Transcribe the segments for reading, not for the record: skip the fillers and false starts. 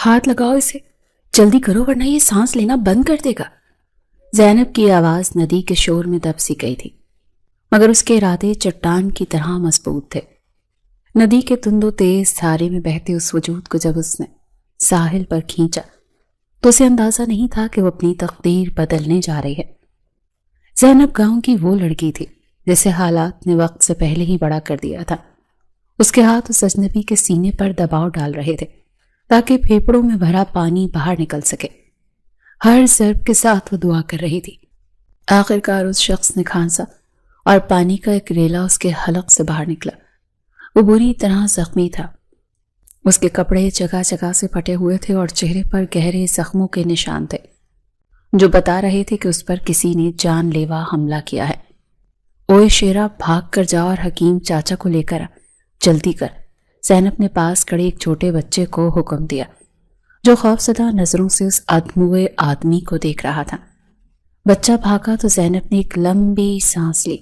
ہاتھ لگاؤ اسے، جلدی کرو ورنہ یہ سانس لینا بند کر دے گا۔ زینب کی آواز ندی کے شور میں دب سی گئی تھی، مگر اس کے ارادے چٹان کی طرح مضبوط تھے۔ ندی کے تند و تیز دھارے میں بہتے اس وجود کو جب اس نے ساحل پر کھینچا تو اسے اندازہ نہیں تھا کہ وہ اپنی تقدیر بدلنے جا رہی ہے۔ زینب گاؤں کی وہ لڑکی تھی جسے حالات نے وقت سے پہلے ہی بڑا کر دیا تھا۔ اس کے ہاتھ اس اجنبی کے سینے پر دباؤ ڈال رہے تھے تاکہ پھیپڑوں میں بھرا پانی باہر نکل سکے۔ ہر ضرب کے ساتھ وہ دعا کر رہی تھی۔ آخرکار اس شخص نے کھانسا اور پانی کا ایک ریلا اس کے حلق سے باہر نکلا۔ وہ بری طرح زخمی تھا۔ اس کے کپڑے جگہ جگہ سے پھٹے ہوئے تھے اور چہرے پر گہرے زخموں کے نشان تھے جو بتا رہے تھے کہ اس پر کسی نے جان لیوا حملہ کیا ہے۔ اوئے شیرا، بھاگ کر جا اور حکیم چاچا کو لے کر آ، جلدی کر۔ زینب نے پاس کھڑے ایک چھوٹے بچے کو حکم دیا جو خوفزدہ نظروں سے اس ادموئے آدمی کو دیکھ رہا تھا۔ بچہ بھاگا تو زینب نے ایک لمبی سانس لی۔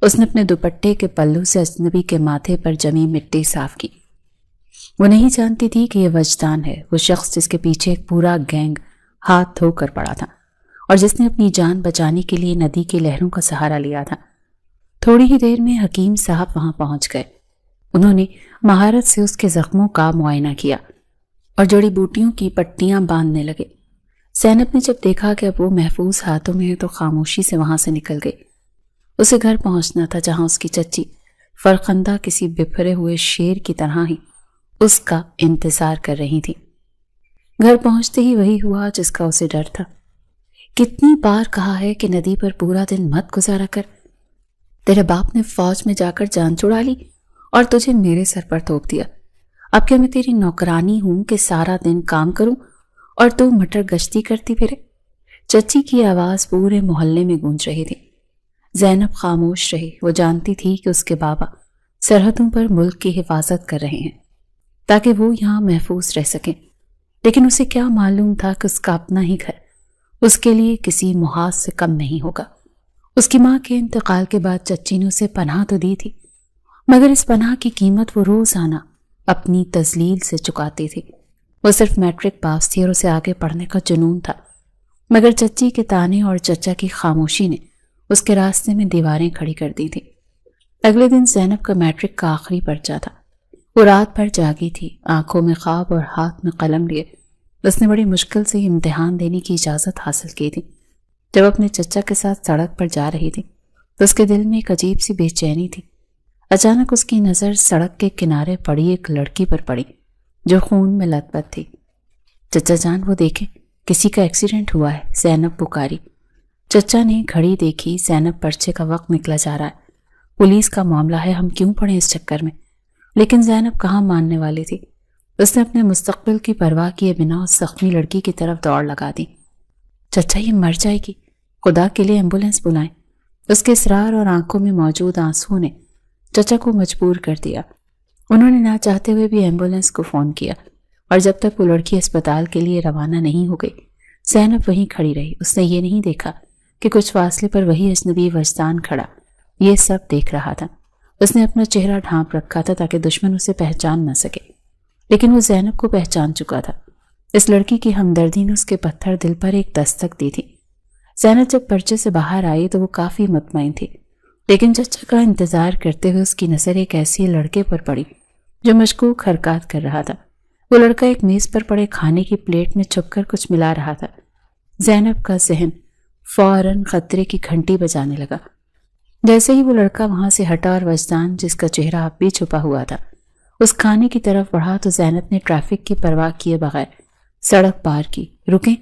اس نے اپنے دوپٹے کے پلو سے اجنبی کے ماتھے پر جمی مٹی صاف کی۔ وہ نہیں جانتی تھی کہ یہ وجدان ہے، وہ شخص جس کے پیچھے ایک پورا گینگ ہاتھ دھو کر پڑا تھا اور جس نے اپنی جان بچانے کے لیے ندی کی لہروں کا سہارا لیا تھا۔ تھوڑی ہی دیر میں حکیم صاحب وہاں پہنچ گئے۔ انہوں نے مہارت سے اس کے زخموں کا معائنہ کیا اور جڑی بوٹیوں کی پٹیاں باندھنے لگے۔ زینب نے جب دیکھا کہ اب وہ محفوظ ہاتھوں میں ہے تو خاموشی سے وہاں سے نکل گئی۔ اسے گھر پہنچنا تھا جہاں اس کی چچی فرخندہ کسی بپھرے ہوئے شیر کی طرح ہی اس کا انتظار کر رہی تھی۔ گھر پہنچتے ہی وہی ہوا جس کا اسے ڈر تھا۔ کتنی بار کہا ہے کہ ندی پر پورا دن مت گزارا کر، تیرے باپ نے فوج میں جا کر جان چھڑا لی اور تجھے میرے سر پر تھوپ دیا۔ اب کیا میں تیری نوکرانی ہوں کہ سارا دن کام کروں اور تو مٹر گشتی کرتی پھرے؟ چچی کی آواز پورے محلے میں گونج رہی تھی۔ زینب خاموش رہی۔ وہ جانتی تھی کہ اس کے بابا سرحدوں پر ملک کی حفاظت کر رہے ہیں تاکہ وہ یہاں محفوظ رہ سکیں، لیکن اسے کیا معلوم تھا کہ اس کا اپنا ہی گھر اس کے لیے کسی محاذ سے کم نہیں ہوگا۔ اس کی ماں کے انتقال کے بعد چچی نے اسے پناہ تو دی تھی، مگر اس پناہ کی قیمت وہ روزانہ اپنی تذلیل سے چکاتی تھی۔ وہ صرف میٹرک پاس تھی اور اسے آگے پڑھنے کا جنون تھا، مگر چچی کے تانے اور چچا کی خاموشی نے اس کے راستے میں دیواریں کھڑی کر دی تھی۔ اگلے دن زینب کا میٹرک کا آخری پرچہ تھا۔ وہ رات بھر جاگی تھی، آنکھوں میں خواب اور ہاتھ میں قلم لیے۔ اس نے بڑی مشکل سے امتحان دینے کی اجازت حاصل کی تھی۔ جب اپنے چچا کے ساتھ سڑک پر جا رہی تھی تو اس کے دل میں ایک عجیب سی بے چینی تھی۔ اچانک اس کی نظر سڑک کے کنارے پڑی ایک لڑکی پر پڑی جو خون میں لت پت تھی۔ چچا جان وہ دیکھیں، کسی کا ایکسیڈنٹ ہوا ہے، زینب پکاری۔ چچا نے گھڑی دیکھی، زینب پرچے کا وقت نکلا جا رہا ہے، پولیس کا معاملہ ہے، ہم کیوں پڑیں اس چکر میں؟ لیکن زینب کہاں ماننے والی تھی۔ اس نے اپنے مستقبل کی پرواہ کیے بنا اس زخمی لڑکی کی طرف دوڑ لگا دی۔ چچا یہ مر جائے گی، خدا کے لیے ایمبولینس بلائیں۔ اس کے اصرار اور آنکھوں میں موجود آنسو نے چچا کو مجبور کر دیا۔ انہوں نے نہ چاہتے ہوئے بھی ایمبولینس کو فون کیا اور جب تک وہ لڑکی اسپتال کے لیے روانہ نہیں ہو گئی زینب وہیں کھڑی رہی۔ اس نے یہ نہیں دیکھا کہ کچھ فاصلے پر وہی اجنبی وجدان کھڑا یہ سب دیکھ رہا تھا۔ اس نے اپنا چہرہ ڈھانپ رکھا تھا تاکہ دشمن اسے پہچان نہ سکے، لیکن وہ زینب کو پہچان چکا تھا۔ اس لڑکی کی ہمدردی نے اس کے پتھر دل پر ایک دستک دی تھی۔ زینب جب پرچے سے باہر آئی تو وہ کافی مطمئن تھی، لیکن چچا کا انتظار کرتے ہوئے اس کی نظر ایک ایسی لڑکے پر پڑی جو مشکوک حرکات کر رہا تھا۔ وہ لڑکا ایک میز پر پڑے کھانے کی پلیٹ میں چھپ کر کچھ ملا رہا تھا۔ زینب کا ذہن فوراً خطرے کی گھنٹی بجانے لگا۔ جیسے ہی وہ لڑکا وہاں سے ہٹا اور وجدان جس کا چہرہ اب بھی چھپا ہوا تھا اس کھانے کی طرف بڑھا تو زینب نے ٹریفک کی پرواہ کیے بغیر سڑک پار کی۔ رکیں،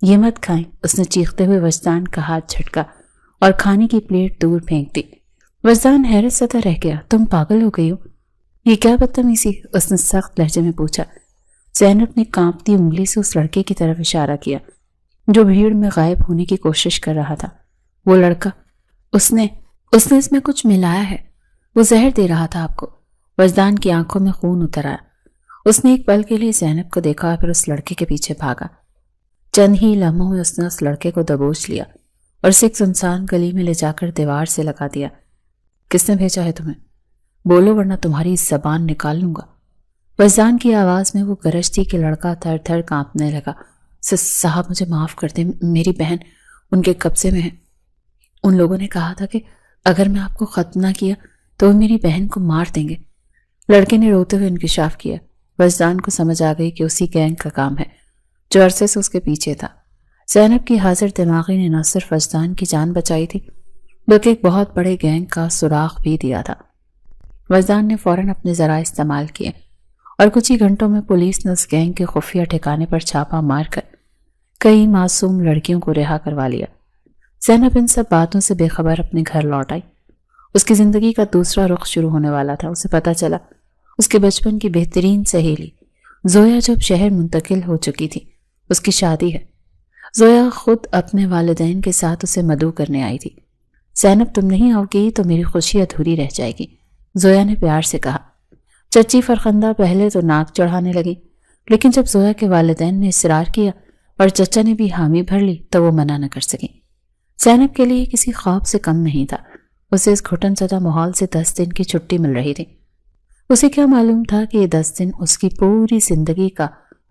یہ مت کھائیں، اس نے چیختے ہوئے وجدان کا ہاتھ جھٹکا اور کھانے کی پلیٹ دور پھینک دی۔ وجدان حیرت زدہ رہ گیا۔ تم پاگل ہو گئی ہو؟ یہ کیا بدتمیزی؟ اس نے سخت لہجے میں پوچھا۔ زینب نے کانپتی انگلی سے اس لڑکے کی طرف اشارہ کیا جو بھیڑ میں غائب ہونے کی کوشش کر رہا تھا۔ وہ لڑکا، اس نے اس میں کچھ ملایا ہے، وہ زہر دے رہا تھا آپ کو۔ وجدان کی آنکھوں میں خون اتر آیا۔ اس نے ایک پل کے لیے زینب کو دیکھا، پھر اس لڑکے کے پیچھے بھاگا۔ چند ہی لمحوں میں اس نے اس لڑکے کو دبوچ لیا اور اسے ایک سنسان گلی میں لے جا کر دیوار سے لگا دیا۔ کس نے بھیجا ہے تمہیں؟ بولو ورنہ تمہاری زبان نکال لوں گا۔ وجدان کی آواز میں وہ گرج تھی کہ لڑکا تھر تھر کانپنے لگا۔ صاحب مجھے معاف کر دیں، میری بہن ان کے قبضے میں ہے۔ ان لوگوں نے کہا تھا کہ اگر میں آپ کو ختم نہ کیا تو وہ میری بہن کو مار دیں گے۔ لڑکے نے روتے ہوئے انکشاف کیا۔ وجدان کو سمجھ آ گئی کہ اسی گینگ کا کام ہے جو عرصے سے اس کے پیچھے تھا۔ زینب کی حاضر دماغی نے نہ صرف وجدان کی جان بچائی تھی بلکہ ایک بہت بڑے گینگ کا سراغ بھی دیا تھا۔ وجدان نے فوراً اپنے ذرائع استعمال کیے اور کچھ ہی گھنٹوں میں پولیس نے اس گینگ کے خفیہ ٹھکانے پر چھاپا مار کر کئی معصوم لڑکیوں کو رہا کروا لیا۔ زینب ان سب باتوں سے بے خبر اپنے گھر لوٹ آئی۔ اس کی زندگی کا دوسرا رخ شروع ہونے والا تھا۔ اسے پتہ چلا اس کے بچپن کی بہترین سہیلی زویا جب شہر منتقل ہو چکی تھی، اس کی شادی ہے۔ زویا خود اپنے والدین کے ساتھ اسے مدعو کرنے آئی تھی۔ زینب تم نہیں آؤ گی تو میری خوشی ادھوری رہ جائے گی، زویا نے پیار سے کہا۔ چچی فرخندہ پہلے تو ناک چڑھانے لگی، لیکن جب زویا کے والدین نے اصرار کیا اور چچا نے بھی حامی بھر لی تو وہ منع نہ کر سکی۔ زینب کے لیے کسی خواب سے کم نہیں تھا۔ اسے اس گھٹن زدہ ماحول سے 10 دن کی چھٹی مل رہی تھی۔ اسے کیا معلوم تھا کہ یہ 10 دن اس کی پوری زندگی کا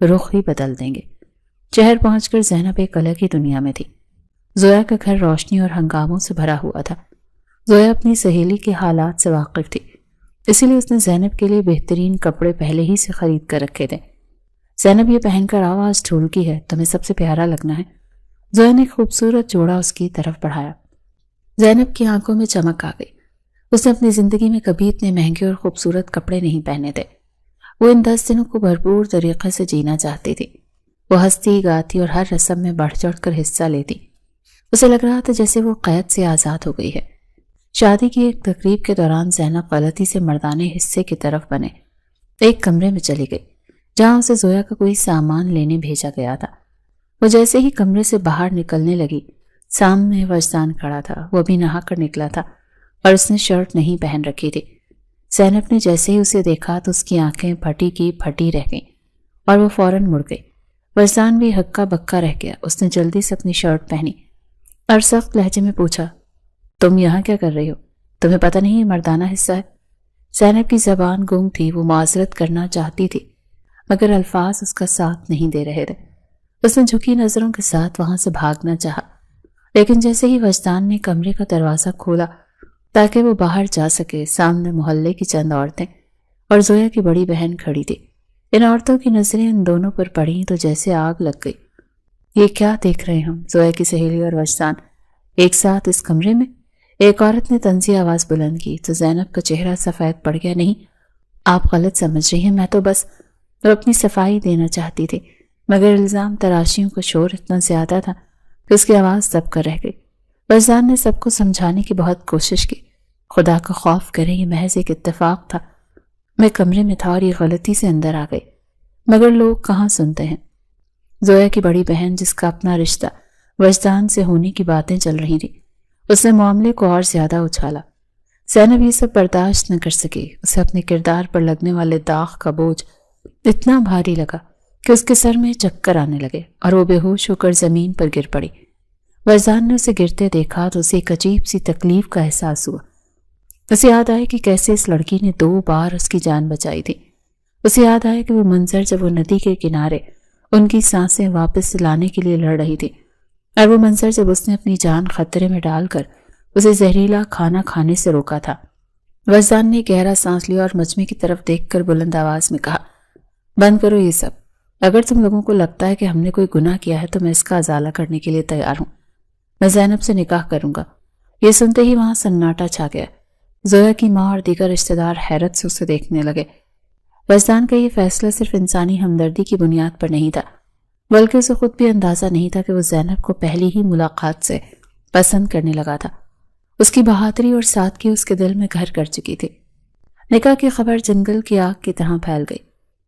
رخ ہی بدل دیں گے۔ شہر پہنچ کر زینب ایک الگ ہی دنیا میں تھی۔ زویا کا گھر روشنی اور ہنگاموں سے بھرا ہوا تھا۔ زویا اپنی سہیلی کے حالات سے واقف تھی، اسی لیے اس نے زینب کے لیے بہترین کپڑے پہلے ہی سے خرید کر رکھے تھے۔ زینب یہ پہن کر آواز ڈھول کی ہے، تمہیں سب سے پیارا لگنا ہے۔ زویا نے خوبصورت جوڑا اس کی طرف بڑھایا۔ زینب کی آنکھوں میں چمک آ گئی۔ اس نے اپنی زندگی میں کبھی اتنے مہنگے اور خوبصورت کپڑے نہیں پہنے تھے۔ وہ ان 10 دنوں کو بھرپور طریقے سے جینا چاہتی تھی۔ وہ ہنستی گاتی اور ہر رسم میں بڑھ چڑھ کر حصہ لیتی۔ اسے لگ رہا تھا جیسے وہ قید سے آزاد ہو گئی ہے۔ شادی کی ایک تقریب کے دوران زینب غلطی سے مردانے حصے کی طرف بنے ایک کمرے میں چلی گئی جہاں اسے زویا کا کوئی سامان لینے بھیجا گیا تھا۔ وہ جیسے ہی کمرے سے باہر نکلنے لگی، سامنے وجدان کھڑا تھا۔ وہ ابھی نہا کر نکلا تھا اور اس نے شرٹ نہیں پہن رکھی تھی۔ زینب نے جیسے ہی اسے دیکھا تو اس کی آنکھیں پھٹی کی پھٹی رہ گئیں اور وہ فوراً مڑ گئی۔ وجدان بھی ہکا بکا رہ گیا۔ اس نے جلدی سے اپنی شرٹ پہنی اور سخت لہجے میں پوچھا، تم یہاں کیا کر رہی ہو؟ تمہیں پتہ نہیں یہ مردانہ حصہ ہے؟ زینب کی زبان گنگ تھی۔ وہ معذرت کرنا چاہتی تھی مگر الفاظ اس کا ساتھ نہیں دے رہے تھے۔ اس نے جھکی نظروں کے ساتھ وہاں سے بھاگنا چاہا، لیکن جیسے ہی وجدان نے کمرے کا دروازہ کھولا تاکہ وہ باہر جا سکے، سامنے محلے کی چند عورتیں اور زویا کی بڑی بہن کھڑی تھی۔ ان عورتوں کی نظریں ان دونوں پر پڑیں تو جیسے آگ لگ گئی۔ یہ کیا دیکھ رہے ہم؟ زویا کی سہیلی اور وجدان ایک ساتھ اس کمرے میں؟ ایک عورت نے طنزی آواز بلند کی تو زینب کا چہرہ سفید پڑ گیا۔ نہیں، آپ غلط سمجھ رہی ہیں، میں تو بس اپنی صفائی دینا چاہتی تھی، مگر الزام تراشیوں کا شور اتنا زیادہ تھا کہ اس کی آواز دب کر رہ گئی۔ وجدان نے سب کو سمجھانے کی بہت کوشش کی۔ خدا کا خوف کریں، یہ محض ایک اتفاق تھا۔ میں کمرے میں تھا اور یہ غلطی سے اندر آ گئی، مگر لوگ کہاں سنتے ہیں۔ زویا کی بڑی بہن جس کا اپنا رشتہ وجدان سے ہونے کی باتیں چل رہی تھی، اس نے معاملے کو اور زیادہ اچھالا۔ زینب یہ سب برداشت نہ کر سکی۔ اسے اپنے کردار پر لگنے والے داغ کا بوجھ اتنا بھاری لگا کہ اس کے سر میں چکر آنے لگے اور وہ بے ہوش ہو کر زمین پر گر پڑی۔ وجدان نے اسے گرتے دیکھا تو اسے ایک عجیب سی تکلیف کا احساس ہوا۔ اسے یاد آیا کہ کیسے اس لڑکی نے 2 بار اس کی جان بچائی تھی۔ اسے یاد آیا کہ وہ منظر جب وہ ندی کے کنارے ان کی سانسیں واپس لانے کے لیے لڑ رہی تھی، اور وہ منظر جب اس نے اپنی جان خطرے میں ڈال کر اسے زہریلا کھانا کھانے سے روکا تھا۔ وجدان نے گہرا سانس لیا اور مجمع کی طرف دیکھ کر بلند آواز میں کہا، بند کرو یہ سب۔ اگر تم لوگوں کو لگتا ہے کہ ہم نے کوئی گناہ کیا ہے تو میں اس کا ازالہ کرنے کے لیے تیار ہوں۔ میں زینب سے نکاح کروں گا۔ یہ سنتے ہی وہاں سناٹا چھا گیا۔ زویا کی ماں اور دیگر رشتہ دار حیرت سے اسے دیکھنے لگے۔ وجدان کا یہ فیصلہ صرف انسانی ہمدردی کی بنیاد پر نہیں تھا، بلکہ اسے خود بھی اندازہ نہیں تھا کہ وہ زینب کو پہلی ہی ملاقات سے پسند کرنے لگا تھا۔ اس کی بہادری اور سادگی اس کے دل میں گھر کر چکی تھی۔ نکاح کی خبر جنگل کی آگ کی طرح پھیل گئی۔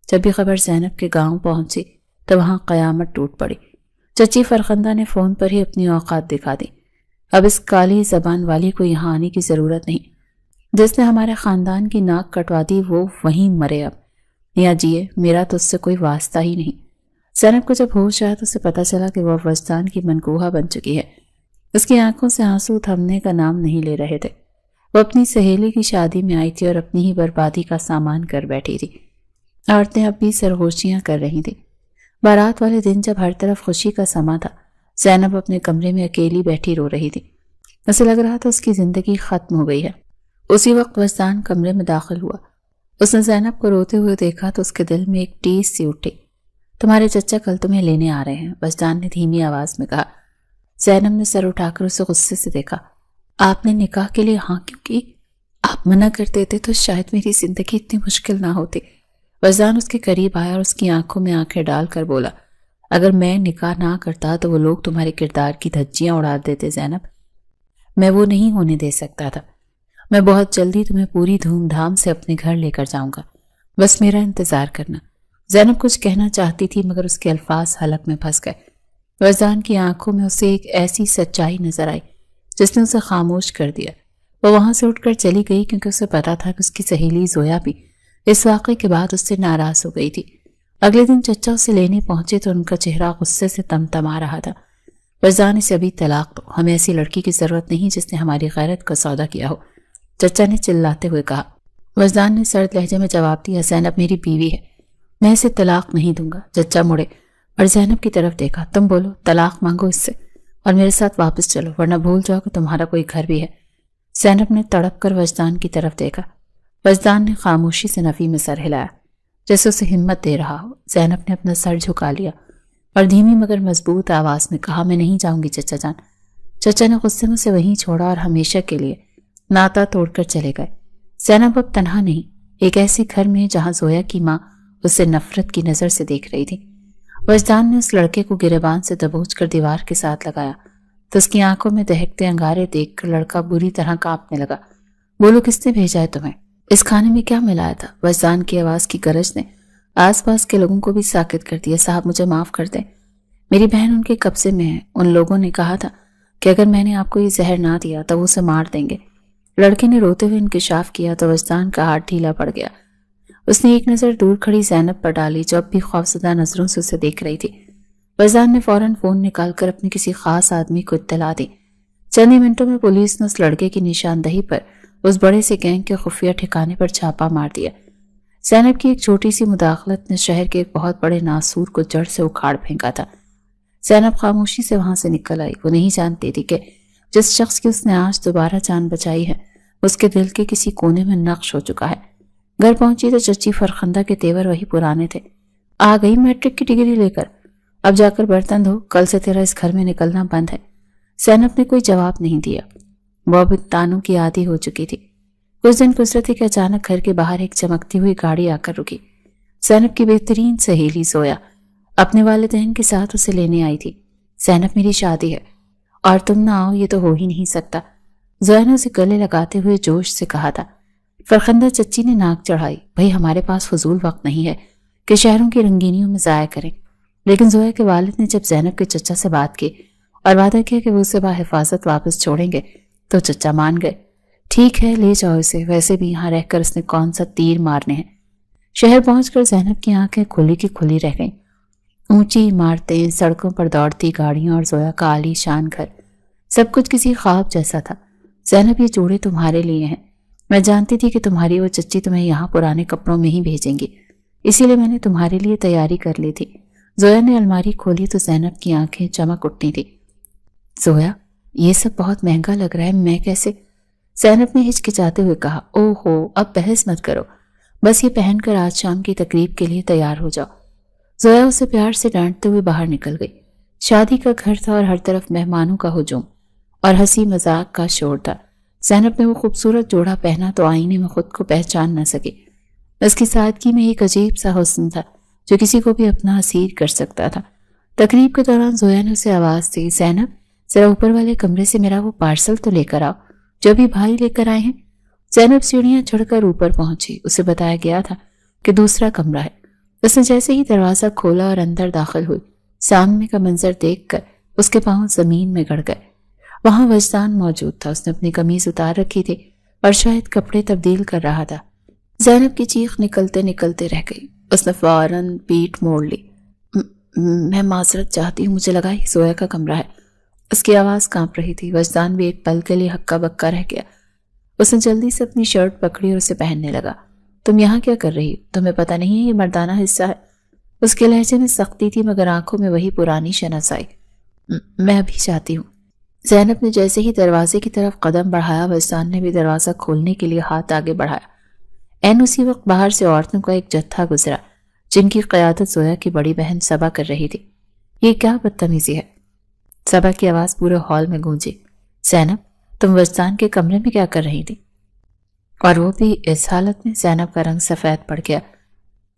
جب بھی خبر زینب کے گاؤں پہنچی تو وہاں قیامت ٹوٹ پڑی۔ چچی فرخندہ نے فون پر ہی اپنی اوقات دکھا دی۔ اب اس کالی زبان والی کو یہاں آنے کی ضرورت نہیں۔ جس نے ہمارے خاندان کی ناک کٹوا دی وہ وہیں مرے، اب یا جیے، میرا تو اس سے کوئی واسطہ ہی نہیں۔ زینب کو جب ہوش آیا تو اسے پتا چلا کہ وہ وجدان کی منکوحہ بن چکی ہے۔ اس کی آنکھوں سے آنسو تھمنے کا نام نہیں لے رہے تھے۔ وہ اپنی سہیلی کی شادی میں آئی تھی اور اپنی ہی بربادی کا سامان کر بیٹھی تھی۔ عورتیں اب بھی سرگوشیاں کر رہی تھیں۔ بارات والے دن جب ہر طرف خوشی کا سما تھا، زینب اپنے کمرے میں اکیلی بیٹھی رو رہی تھی۔ اسے لگ رہا تھا اس کی زندگی ختم ہو گئی ہے۔ اسی وقت وجدان کمرے میں داخل ہوا۔ اس نے زینب کو روتے ہوئے دیکھا تو اس کے دل میں ایک ٹیس سی اٹھی۔ تمہارے چچا کل تمہیں لینے آ رہے ہیں، وجدان نے دھیمی آواز میں کہا۔ زینب نے سر اٹھا کر اسے غصے سے دیکھا۔ آپ نے نکاح کے لیے ہاں کیوں کی؟ آپ منع کر دیتے تو شاید میری زندگی اتنی مشکل نہ ہوتی۔ وجدان اس کے قریب آیا اور اس کی آنکھوں میں آنکھیں ڈال کر بولا، اگر میں نکاح نہ کرتا تو وہ لوگ تمہارے کردار کی دھجیاں اڑا دیتے زینب۔ میں وہ نہیں ہونے دے سکتا تھا۔ میں بہت جلدی تمہیں پوری دھوم دھام سے اپنے گھر لے کر جاؤں گا، بس میرا انتظار کرنا۔ زینب کچھ کہنا چاہتی تھی مگر اس کے الفاظ حلق میں پھنس گئے۔ وجدان کی آنکھوں میں اسے ایک ایسی سچائی نظر آئی جس نے اسے خاموش کر دیا۔ وہ وہاں سے اٹھ کر چلی گئی کیونکہ اسے پتا تھا کہ اس کی سہیلی زویا بھی اس واقعے کے بعد اس سے ناراض ہو گئی تھی۔ اگلے دن چچا اسے لینے پہنچے تو ان کا چہرہ غصے سے تمتما رہا تھا۔ وجدان، اسے ابھی طلاق دو، ہمیں ایسی لڑکی کی ضرورت نہیں جس نے ہماری غیرت کا سودا کیا ہو، چچا نے چلاتے ہوئے کہا۔ وجدان نے سرد لہجے میں جواب دیا، زینب میری بیوی ہے، میں اسے طلاق نہیں دوں گا۔ چچا مڑے اور زینب کی طرف دیکھا۔ تم بولو، طلاق مانگو اس سے اور میرے ساتھ واپس چلو، ورنہ بھول جاؤ کہ تمہارا کوئی گھر بھی ہے۔ زینب نے تڑپ کر وجدان کی طرف دیکھا۔ وجدان نے خاموشی سے نفی میں سر ہلایا جیسے اسے ہمت دے رہا ہو۔ زینب نے اپنا سر جھکا لیا اور دھیمی مگر مضبوط آواز میں کہا، میں نہیں جاؤں گی چچا جان۔ چچا نے غصے میں اسے وہیں چھوڑا اور ہمیشہ کے لیے ناتا توڑ کر چلے گئے۔ زینب اب تنہا نہیں، ایک ایسے گھر میں جہاں زویا کی ماں اسے نفرت کی نظر سے دیکھ رہی تھی۔ وجدان نے اس لڑکے کو گریبان سے دبوچ کر دیوار کے ساتھ لگایا تو اس کی آنکھوں میں دہکتے انگارے دیکھ کر لڑکا بری طرح کانپنے لگا۔ بولو، کس نے بھیجا ہے تمہیں؟ اس کھانے میں کیا ملایا تھا؟ وجدان کی آواز کی گرج نے آس پاس کے لوگوں کو بھی ساکت کر دیا۔ صاحب مجھے معاف کر دیں، میری بہن ان کے قبضے میں ہے۔ ان لوگوں نے کہا تھا کہ اگر میں نے آپ کو یہ زہر نہ دیا تو وہ اسے مار دیں گے۔ لڑکے نے روتے ہوئے انکشاف کیا تو وجدان کا ہاتھ ڈھیلا پڑ گیا۔ اس نے ایک نظر دور کھڑی زینب پر ڈالی جو اب بھی خوفزدہ نظروں سے اسے دیکھ رہی تھی۔ وجدان نے فوراً فون نکال کر اپنے کسی خاص آدمی کو اطلاع دی۔ چند ہی منٹوں میں پولیس نے اس لڑکے کی نشاندہی پر اس بڑے سے گینگ کے خفیہ ٹھکانے پر چھاپا مار دیا۔ زینب کی ایک چھوٹی سی مداخلت نے شہر کے ایک بہت بڑے ناسور کو جڑ سے اکھاڑ پھینکا تھا۔ زینب خاموشی سے وہاں سے نکل آئی۔ وہ نہیں جانتی تھی کہ جس شخص کی اس نے آج دوبارہ جان بچائی ہے اس کے دل کے کسی کونے میں نقش ہو چکا ہے۔ گھر پہنچی تو چچی فرخندہ کے تیور وہی پرانے تھے۔ آ گئی میٹرک کی ڈگری لے کر، اب جا کر برتن دھو، کل سے تیرا اس گھر میں نکلنا بند ہے۔ زینب نے کوئی جواب نہیں دیا۔ وہ اب تانوں کی عادی ہو چکی تھی۔ کچھ دن گزرے تھے کہ اچانک گھر کے باہر ایک چمکتی ہوئی گاڑی آ کر رکی۔ زینب کی بہترین سہیلی زویا اپنے والدین کے ساتھ اسے لینے آئی تھی۔ زینب میری شادی ہے اور تم نہ آؤ یہ تو ہو ہی نہیں سکتا، زویا نے اسے گلے لگاتے ہوئے جوش سے کہا تھا۔ فرخندہ چچی نے ناک چڑھائی، بھئی ہمارے پاس فضول وقت نہیں ہے کہ شہروں کی رنگینیوں میں ضائع کریں۔ لیکن زویا کے والد نے جب زینب کے چچا سے بات کی اور وعدہ کیا کہ وہ اسے بحفاظت واپس چھوڑیں گے تو چچا مان گئے۔ ٹھیک ہے، لے جاؤ اسے، ویسے بھی یہاں رہ کر اس نے کون سا تیر مارنے ہیں۔ شہر پہنچ کر زینب کی آنکھیں کھلی کی کھلی رہ گئیں۔ اونچی عمارتیں، سڑکوں پر دوڑتی گاڑیاں اور زویا کا عالی شان گھر، سب کچھ کسی خواب جیسا تھا۔ زینب یہ جوڑے تمہارے لیے ہیں، میں جانتی تھی کہ تمہاری وہ چچی تمہیں یہاں پرانے کپڑوں میں ہی بھیجیں گی، اسی لیے میں نے تمہارے لیے تیاری کر لی تھی۔ زویا نے الماری کھولی تو زینب کی آنکھیں چمک اٹھتی تھی۔ زویا، یہ سب بہت مہنگا لگ رہا ہے، میں کیسے؟ زینب نے ہچکچاتے ہوئے کہا۔ او ہو، اب بحث مت کرو، بس یہ پہن کر آج شام کی تقریب کے لیے تیار ہو جاؤ۔ زویا اسے پیار سے ڈانٹتے ہوئے باہر نکل گئی۔ شادی کا گھر تھا اور ہر طرف مہمانوں کا ہجوم اور ہنسی مذاق کا شور تھا۔ زینب نے وہ خوبصورت جوڑا پہنا تو آئینے میں خود کو پہچان نہ سکی۔ اس کی سادگی میں ایک عجیب سا حسن تھا جو کسی کو بھی اپنا اسیر کر سکتا تھا۔ تقریب کے دوران زویا نے اسے آواز دی، زینب ذرا اوپر والے کمرے سے میرا وہ پارسل تو لے کر آؤ جو بھی بھائی لے کر آئے ہیں۔ زینب سیڑھیاں چڑھ کر اوپر پہنچی۔ اسے بتایا گیا تھا کہ دوسرا کمرہ ہے۔ اس نے جیسے ہی دروازہ کھولا اور اندر داخل ہوئی، سامنے کا منظر دیکھ کر اس کے پاؤں زمین میں گڑ گئے۔ وہاں وجدان موجود تھا۔ اس نے اپنی قمیض اتار رکھی تھی اور شاید کپڑے تبدیل کر رہا تھا۔ زینب کی چیخ نکلتے نکلتے رہ گئی۔ اس نے فوراً پیٹ موڑ لی۔ میں معذرت چاہتی ہوں، مجھے لگا یہ زویا کا کمرہ ہے۔ اس کی آواز کانپ رہی تھی۔ وجدان بھی ایک پل کے لیے ہکا بکا رہ گیا۔ اس نے جلدی سے اپنی شرٹ پکڑی اور اسے پہننے لگا۔ تم یہاں کیا کر رہی ہو؟ تمہیں پتہ نہیں ہے یہ مردانہ حصہ ہے؟ اس کے لہجے میں سختی تھی مگر آنکھوں میں وہی پرانی شناس آئی۔ میں ابھی جاتی ہوں۔ زینب نے جیسے ہی دروازے کی طرف قدم بڑھایا، وجدان نے بھی دروازہ کھولنے کے لیے ہاتھ آگے بڑھایا۔ عین اسی وقت باہر سے عورتوں کا ایک جتھا گزرا جن کی قیادت زویا کی بڑی بہن صبا کر رہی تھی۔ یہ کیا بدتمیزی ہے؟ صبا کی آواز پورے ہال میں گونجی۔ زینب، تم وجدان کے کمرے میں کیا کر رہی تھی؟ اور وہ بھی اس حالت میں؟ زینب کا رنگ سفید پڑ گیا۔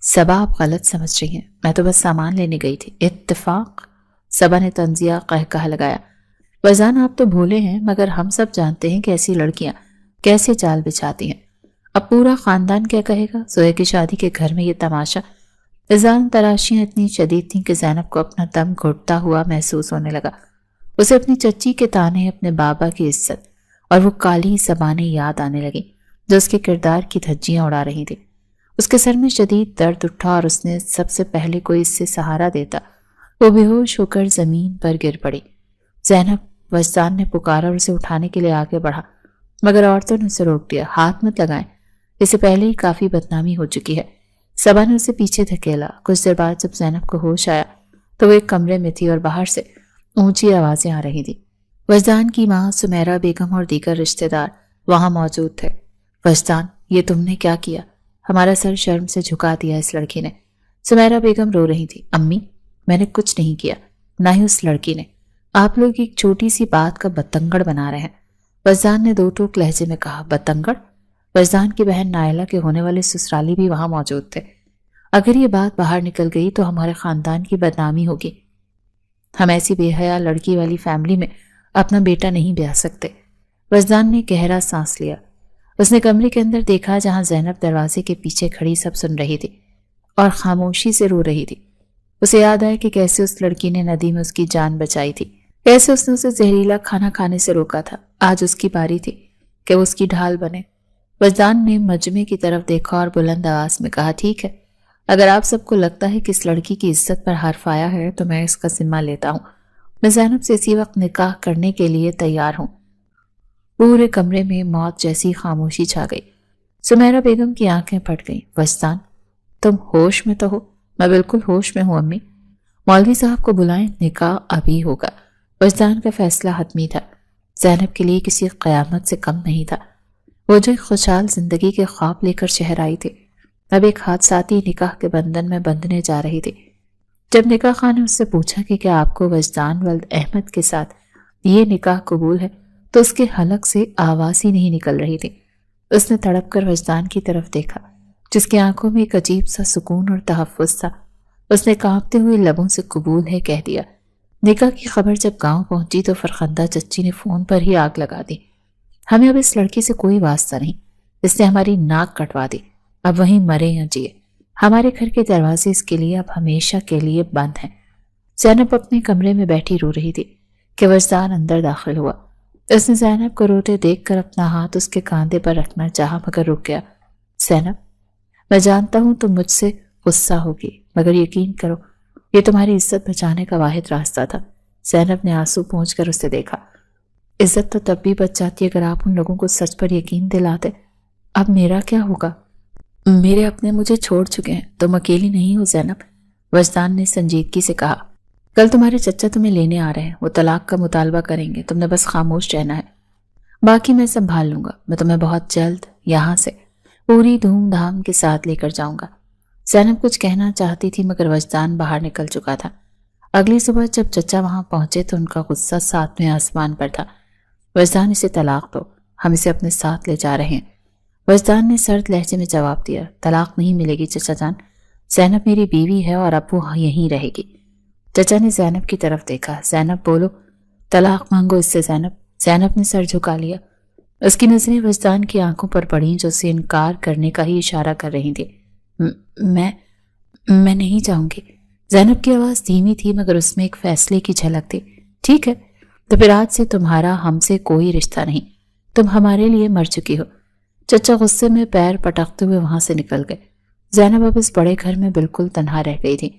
صبا، آپ غلط سمجھ رہی ہیں، میں تو بس سامان لینے گئی تھی۔ اتفاق؟ صبا نے طنزیہ قہقہہ لگایا۔ وجدان، آپ تو بھولے ہیں، مگر ہم سب جانتے ہیں کہ ایسی لڑکیاں کیسے چال بچھاتی ہیں۔ اب پورا خاندان کیا کہے گا؟ زویا کی شادی کے گھر میں یہ تماشا۔ وجدان تراشیاں اتنی شدید تھیں کہ زینب کو اپنا دم گھٹتا ہوا محسوس ہونے لگا۔ اسے اپنی چچی کے تانے، اپنے بابا کی عزت اور وہ کالی زبانیں یاد آنے لگیں جو اس کے کردار کی دھجیاں اڑا رہی تھی۔ اس کے سر میں شدید درد اٹھا اور اس نے سب سے پہلے کوئی اس سے سہارا دیتا۔ وہ بے ہوش ہو کر زمین پر گر پڑی۔ زینب، وجدان نے پکارا اور اسے اٹھانے کے لیے آگے بڑھا مگر عورتوں نے اسے روک دیا۔ ہاتھ مت لگائیں، اسے پہلے ہی کافی بدنامی ہو چکی ہے۔ صبا نے اسے پیچھے دھکیلا۔ کچھ دیر بعد جب زینب کو ہوش آیا تو وہ ایک کمرے میں تھی اور باہر سے اونچی آوازیں آ رہی تھیں۔ وجدان کی ماں سمیرہ بیگم اور دیگر رشتہ دار وہاں موجود تھے۔ وجدان، یہ تم نے کیا کیا؟ ہمارا سر شرم سے جھکا دیا اس لڑکی نے۔ سمیرہ بیگم رو رہی تھی۔ امی، میں نے کچھ نہیں کیا، نہ ہی اس لڑکی نے۔ آپ لوگ ایک چھوٹی سی بات کا بتنگڑ بنا رہے ہیں۔ وجدان نے دو ٹوک لہجے میں کہا۔ بتنگڑ؟ وجدان کی بہن نائلہ کے ہونے والے سسرالی بھی وہاں موجود تھے۔ اگر یہ بات باہر نکل گئی تو ہمارے خاندان کی بدنامی ہوگی۔ ہم ایسی بے حیا لڑکی والی فیملی میں اپنا بیٹا نہیں بیاہ سکتے۔ وجدان نے گہرا سانس لیا۔ اس نے کمرے کے اندر دیکھا جہاں زینب دروازے کے پیچھے کھڑی سب سن رہی تھی اور خاموشی سے رو رہی تھی۔ اسے یاد آیا کہ کیسے اس لڑکی نے ندی میں اس کی جان بچائی تھی، کیسے اس نے اسے زہریلا کھانا کھانے سے روکا تھا۔ آج اس کی باری تھی کہ وہ اس کی ڈھال بنے۔ وجدان نے مجمع کی طرف دیکھا اور بلند آواز میں کہا، ٹھیک ہے، اگر آپ سب کو لگتا ہے کہ اس لڑکی کی عزت پر حرف آیا ہے تو میں اس کا ذمہ لیتا ہوں۔ میں زینب سے اسی وقت نکاح کرنے کے لیے تیار ہوں۔ پورے کمرے میں موت جیسی خاموشی چھا گئی۔ سمیرہ بیگم کی آنکھیں پھٹ گئیں۔ وجدان، تم ہوش میں تو ہو؟ میں بالکل ہوش میں ہوں امی۔ مولوی صاحب کو بلائیں، نکاح ابھی ہوگا۔ وجدان کا فیصلہ حتمی تھا۔ زینب کے لیے کسی قیامت سے کم نہیں تھا۔ وہ جو ایک خوشحال زندگی کے خواب لے کر شہر آئی تھی، اب ایک حادثاتی نکاح کے بندھن میں بندھنے جا رہی تھی۔ جب نکاح خواہ نے اس سے پوچھا کہ کیا آپ کو وجدان ولد احمد کے ساتھ یہ نکاح قبول ہے تو اس کے حلق سے آواز ہی نہیں نکل رہی تھی۔ اس نے تڑپ کر وجدان کی طرف دیکھا جس کی آنکھوں میں ایک عجیب سا سکون اور تحفظ تھا۔ اس نے کانپتے ہوئے لبوں سے قبول ہے کہہ دیا۔ نکاح کی خبر جب گاؤں پہنچی تو فرخندہ چچی نے فون پر ہی آگ لگا دی۔ ہمیں اب اس لڑکی سے کوئی واسطہ نہیں، اس نے ہماری ناک کٹوا دی، اب وہیں مرے یا جیے، ہمارے گھر کے دروازے اس کے لیے اب ہمیشہ کے لیے بند ہیں۔ زینب اپنے کمرے میں بیٹھی رو رہی تھی کہ وجدان اندر داخل ہوا۔ اس نے زینب کو روتے دیکھ کر اپنا ہاتھ اس کے کاندھے پر رکھنا چاہا مگر رک گیا۔ زینب، میں جانتا ہوں تم مجھ سے غصہ ہوگی مگر یقین کرو یہ تمہاری عزت بچانے کا واحد راستہ تھا۔ زینب نے آنسو پونچھ کر اسے دیکھا۔ عزت تو تب بھی بچ جاتی اگر آپ ان لوگوں کو سچ پر یقین دلاتے۔ اب میرا کیا ہوگا؟ میرے اپنے مجھے چھوڑ چکے ہیں، تم اکیلی نہیں ہو زینب، وجدان نے سنجیدگی سے کہا۔ کل تمہارے چچا تمہیں لینے آ رہے ہیں، وہ طلاق کا مطالبہ کریں گے، تم نے بس خاموش رہنا ہے، باقی میں سنبھال لوں گا۔ میں تمہیں بہت جلد یہاں سے پوری دھوم دھام کے ساتھ لے کر جاؤں گا۔ زینب کچھ کہنا چاہتی تھی مگر وجدان باہر نکل چکا تھا۔ اگلی صبح جب چچا وہاں پہنچے تو ان کا غصہ ساتویں آسمان پر تھا۔ وجدان، اسے طلاق دو، ہم اسے اپنے ساتھ لے جا رہے ہیں۔ وجدان نے سرد لہجے میں جواب دیا، طلاق نہیں ملے گی چچا جان، زینب میری بیوی ہے اور اب وہ یہیں رہے گی۔ چچا نے زینب کی طرف دیکھا۔ زینب بولو، طلاق مانگو اس سے زینب۔ زینب نے سر جھکا لیا۔ اس کی نظریں وجدان کی آنکھوں پر پڑیں جو اسے انکار کرنے کا ہی اشارہ کر رہی تھی۔ میں نہیں جاؤں گی۔ زینب کی آواز دھیمی تھی مگر اس میں ایک فیصلے کی جھلک تھی۔ ٹھیک ہے، تو پھر آج سے تمہارا ہم سے کوئی رشتہ نہیں، تم ہمارے لیے مر چکی ہو۔ چچا غصے میں پیر پٹکتے ہوئے وہاں سے نکل گئے۔ زینب اب اس بڑے گھر میں بالکل تنہا رہ گئی تھی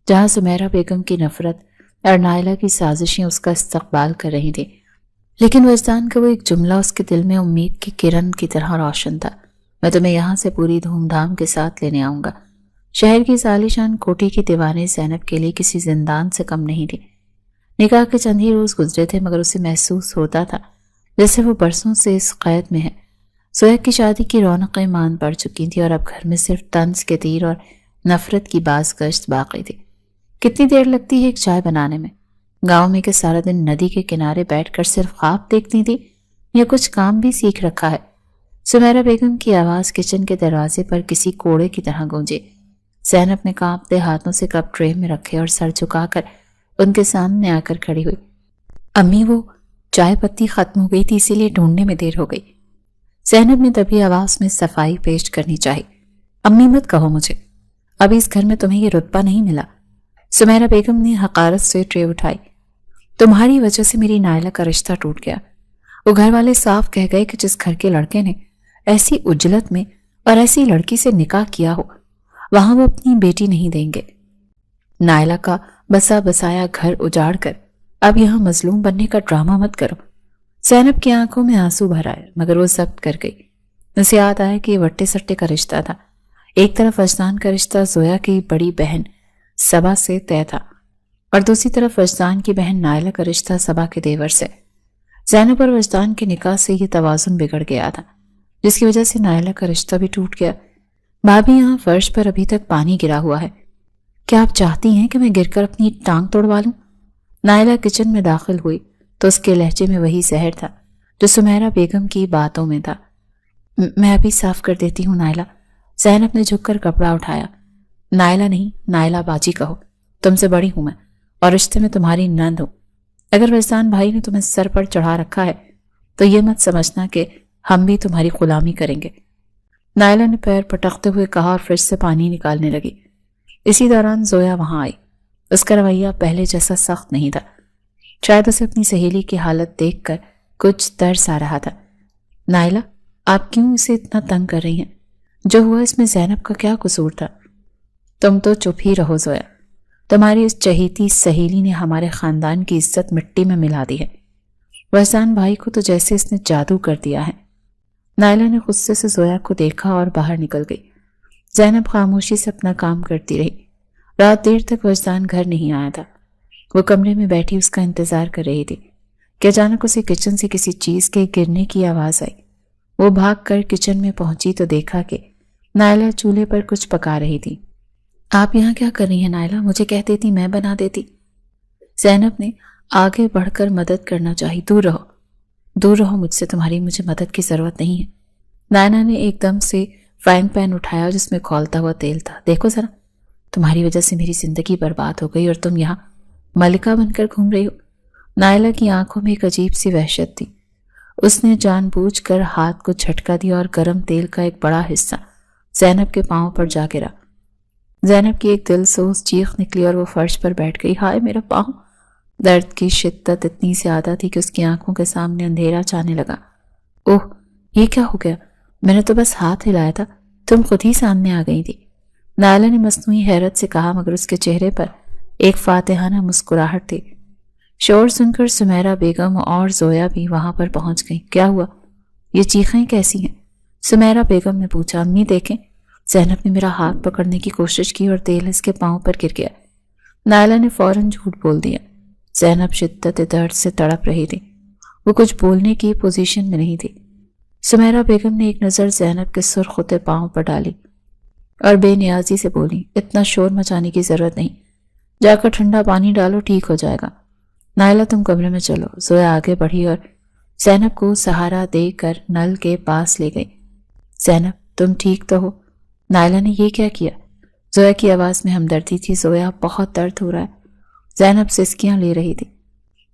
جہاں سمیرہ بیگم کی نفرت اور نائلہ کی سازشیں اس کا استقبال کر رہی تھیں، لیکن وجدان کا وہ ایک جملہ اس کے دل میں امید کی کرن کی طرح روشن تھا۔ میں تمہیں یہاں سے پوری دھوم دھام کے ساتھ لینے آؤں گا۔ شہر کی عالیشان کوٹھی کی دیواریں زینب کے لیے کسی زندان سے کم نہیں تھی۔ نکاح کے چند ہی روز گزرے تھے مگر اسے محسوس ہوتا تھا جیسے وہ برسوں سے اس قید میں ہے۔ زویا کی شادی کی رونقیں مان پڑ چکی تھی اور اب گھر میں صرف طنز کے تیر اور نفرت کی باز گشت باقی تھی۔ کتنی دیر لگتی ہے ایک چائے بنانے میں؟ گاؤں میں کہ سارا دن ندی کے کنارے بیٹھ کر صرف خواب دیکھتی تھی یا کچھ کام بھی سیکھ رکھا ہے؟ سمیرہ بیگم کی آواز کچن کے دروازے پر کسی کوڑے کی طرح گونجی۔ زینب نے کانپتے ہاتھوں سے کپ ٹرے میں رکھے اور سر جھکا کر ان کے سامنے آ کر کھڑی ہوئی۔ امی، وہ چائے پتی ختم ہو گئی تھی، اسی لیے ڈھونڈنے میں دیر ہو گئی۔ زینب نے تبھی آواز میں صفائی پیش کرنی چاہی۔ امی مت کہو مجھے، ابھی اس گھر میں تمہیں یہ رتبہ نہیں ملا۔ سمیرہ بیگم نے حقارت سے ٹرے اٹھائی۔ تمہاری وجہ سے میری نائلہ کا رشتہ ٹوٹ گیا۔ وہ گھر والے صاف کہہ گئے کہ جس گھر کے لڑکے نے ایسی اجلت میں اور ایسی لڑکی سے نکاح کیا ہو وہاں وہ اپنی بیٹی نہیں دیں گے۔ نائلہ کا بسا بسایا گھر اجاڑ کر اب یہاں مظلوم بننے کا ڈرامہ مت کرو۔ زینب کی آنکھوں میں آنسو بھر آئے مگر وہ ضبط کر گئی۔ اسے یاد آیا کہ یہ وٹے سٹے کا رشتہ تھا۔ ایک طرف وجدان کا رشتہ زویا کی بڑی بہن صبا سے طے تھا اور دوسری طرف وجدان کی بہن نائلہ کا رشتہ صبا کے دیور سے۔ زینب اور وجدان کے نکاح سے یہ توازن بگڑ گیا تھا جس کی وجہ سے نائلہ کا رشتہ بھی ٹوٹ گیا۔ بھابھی، یہاں فرش پر ابھی تک پانی گرا ہوا ہے، کیا آپ چاہتی ہیں کہ میں گر کر اپنی ٹانگ توڑوا لوں؟ نائلہ کچن میں داخل ہوئی تو اس کے لہجے میں وہی زہر تھا جو سمیرہ بیگم کی باتوں میں تھا۔ میں ابھی صاف کر دیتی ہوں نائلہ۔ زینب نے جھک کر کپڑا اٹھایا۔ نائلہ نہیں، نائلہ باجی کہو، تم سے بڑی ہوں میں اور رشتے میں تمہاری نند ہوں۔ اگر وجدان بھائی نے تمہیں سر پر چڑھا رکھا ہے تو یہ مت سمجھنا کہ ہم بھی تمہاری غلامی کریں گے۔ نائلہ نے پیر پٹکتے ہوئے کہا اور فرش سے پانی نکالنے لگی۔ اسی دوران زویا وہاں آئی۔ اس کا رویہ پہلے جیسا سخت نہیں تھا، شاید اسے اپنی سہیلی کی حالت دیکھ کر کچھ ترس آ رہا تھا۔ نائلہ، آپ کیوں اسے اتنا تنگ کر رہی ہیں؟ جو ہوا اس میں زینب کا کیا قصور تھا؟ تم تو چپ ہی رہو زویا، تمہاری اس چہیتی سہیلی نے ہمارے خاندان کی عزت مٹی میں ملا دی ہے۔ وحسان بھائی کو تو جیسے اس نے جادو کر دیا ہے۔ نائلہ نے غصے سے زویا کو دیکھا اور باہر نکل گئی۔ زینب خاموشی سے اپنا کام کرتی رہی۔ رات دیر تک وجدان گھر نہیں آیا تھا۔ وہ کمرے میں بیٹھی اس کا انتظار کر رہی تھی کہ اچانک اسے کچن سے کسی چیز کے گرنے کی آواز آئی۔ وہ بھاگ کر کچن میں پہنچی تو دیکھا کہ نائلہ چولہے پر کچھ پکا رہی تھی۔ آپ یہاں کیا کر رہی ہیں نائلہ؟ مجھے کہہ دیتی، میں بنا دیتی۔ زینب نے آگے بڑھ کر مدد کرنا چاہی۔ دور رہو مجھ سے، تمہاری مجھے مدد کی ضرورت نہیں ہے۔ نائلہ نے ایک دم سے فرائنگ پین اٹھایا جس میں کھولتا ہوا تیل تھا۔ دیکھو ذرا، تمہاری وجہ سے میری زندگی برباد ہو گئی اور تم یہاں ملکہ بن کر گھوم رہی ہو۔ نائلہ کی آنکھوں میں ایک عجیب سی وحشت تھی۔ اس نے جان بوجھ کر ہاتھ کو جھٹکا دیا اور گرم تیل کا ایک بڑا حصہ زینب کے پاؤں پر جا گرا۔ زینب کی ایک دلسوز چیخ نکلی اور وہ فرش پر بیٹھ گئی۔ ہائے میرا پاؤں! درد کی شدت اتنی زیادہ تھی کہ اس کی آنکھوں کے سامنے اندھیرا چھانے لگا۔ اوہ، یہ کیا ہو گیا؟ میں نے تو بس ہاتھ ہلایا تھا، تم خود ہی سامنے آ گئی تھی۔ نائلہ نے مصنوعی حیرت سے کہا مگر اس کے چہرے پر ایک فاتحانہ مسکراہٹ تھی۔ شور سن کر سمیرہ بیگم اور زویا بھی وہاں پر پہنچ گئیں۔ کیا ہوا؟ یہ چیخیں کیسی ہیں؟ سمیرہ بیگم نے پوچھا۔ امی دیکھیں، زینب نے میرا ہاتھ پکڑنے کی کوشش کی اور تیل اس کے پاؤں پر گر گیا۔ نائلہ نے فوراً جھوٹ بول دیا۔ زینب شدت درد سے تڑپ رہی تھی، وہ کچھ بولنے کی پوزیشن میں نہیں تھی۔ سمیرہ بیگم نے ایک نظر زینب کے سرختے پاؤں پر ڈالی اور بے نیازی سے بولی، اتنا شور مچانے کی ضرورت نہیں، جا کر ٹھنڈا پانی ڈالو، ٹھیک ہو جائے گا۔ نائلہ تم کمرے میں چلو۔ زویا آگے بڑھی اور زینب کو سہارا دے کر نل کے پاس لے گئی۔ زینب تم ٹھیک تو ہو؟ نائلہ نے یہ کیا کیا؟ زویا کی آواز میں ہمدردی تھی۔ زویا بہت درد ہو رہا ہے، زینب سسکیاں لے رہی تھی۔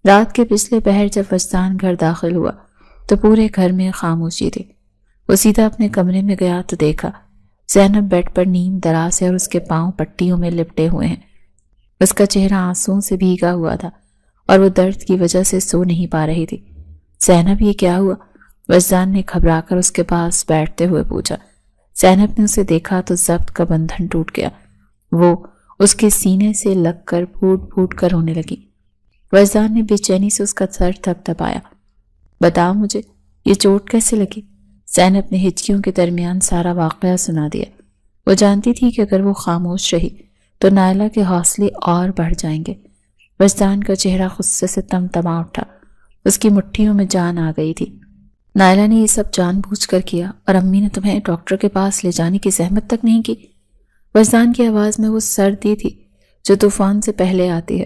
رات کے پچھلے پہر جب وجدان گھر داخل ہوا تو پورے گھر میں خاموشی تھی۔ وہ سیدھا اپنے کمرے میں گیا تو دیکھا زینب بیڈ پر نیم دراز ہے اور اس کے پاؤں پٹیوں میں لپٹے ہوئے ہیں۔ اس کا چہرہ آنسوؤں سے بھیگا ہوا تھا اور وہ درد کی وجہ سے سو نہیں پا رہی تھی۔ زینب یہ کیا ہوا؟ وجدان نے گھبرا کر اس کے پاس بیٹھتے ہوئے پوچھا۔ زینب نے اسے دیکھا تو ضبط کا بندھن ٹوٹ گیا۔ وہ اس کے سینے سے لگ کر پھوٹ پھوٹ کر رونے لگی۔ وجدان نے بے چینی سے اس کا سر تھپتھپایا۔ بتاؤ مجھے، یہ چوٹ کیسے لگی؟ زینب نے ہچکیوں کے درمیان سارا واقعہ سنا دیا۔ وہ جانتی تھی کہ اگر وہ خاموش رہی تو نائلہ کے حوصلے اور بڑھ جائیں گے۔ وجدان کا چہرہ غصے سے تمتما اٹھا، اس کی مٹھیوں میں جان آ گئی تھی۔ نائلہ نے یہ سب جان بوجھ کر کیا اور امی نے تمہیں ڈاکٹر کے پاس لے جانے کی زحمت تک نہیں کی۔ وجدان کی آواز میں وہ سردی تھی جو طوفان سے پہلے آتی ہے۔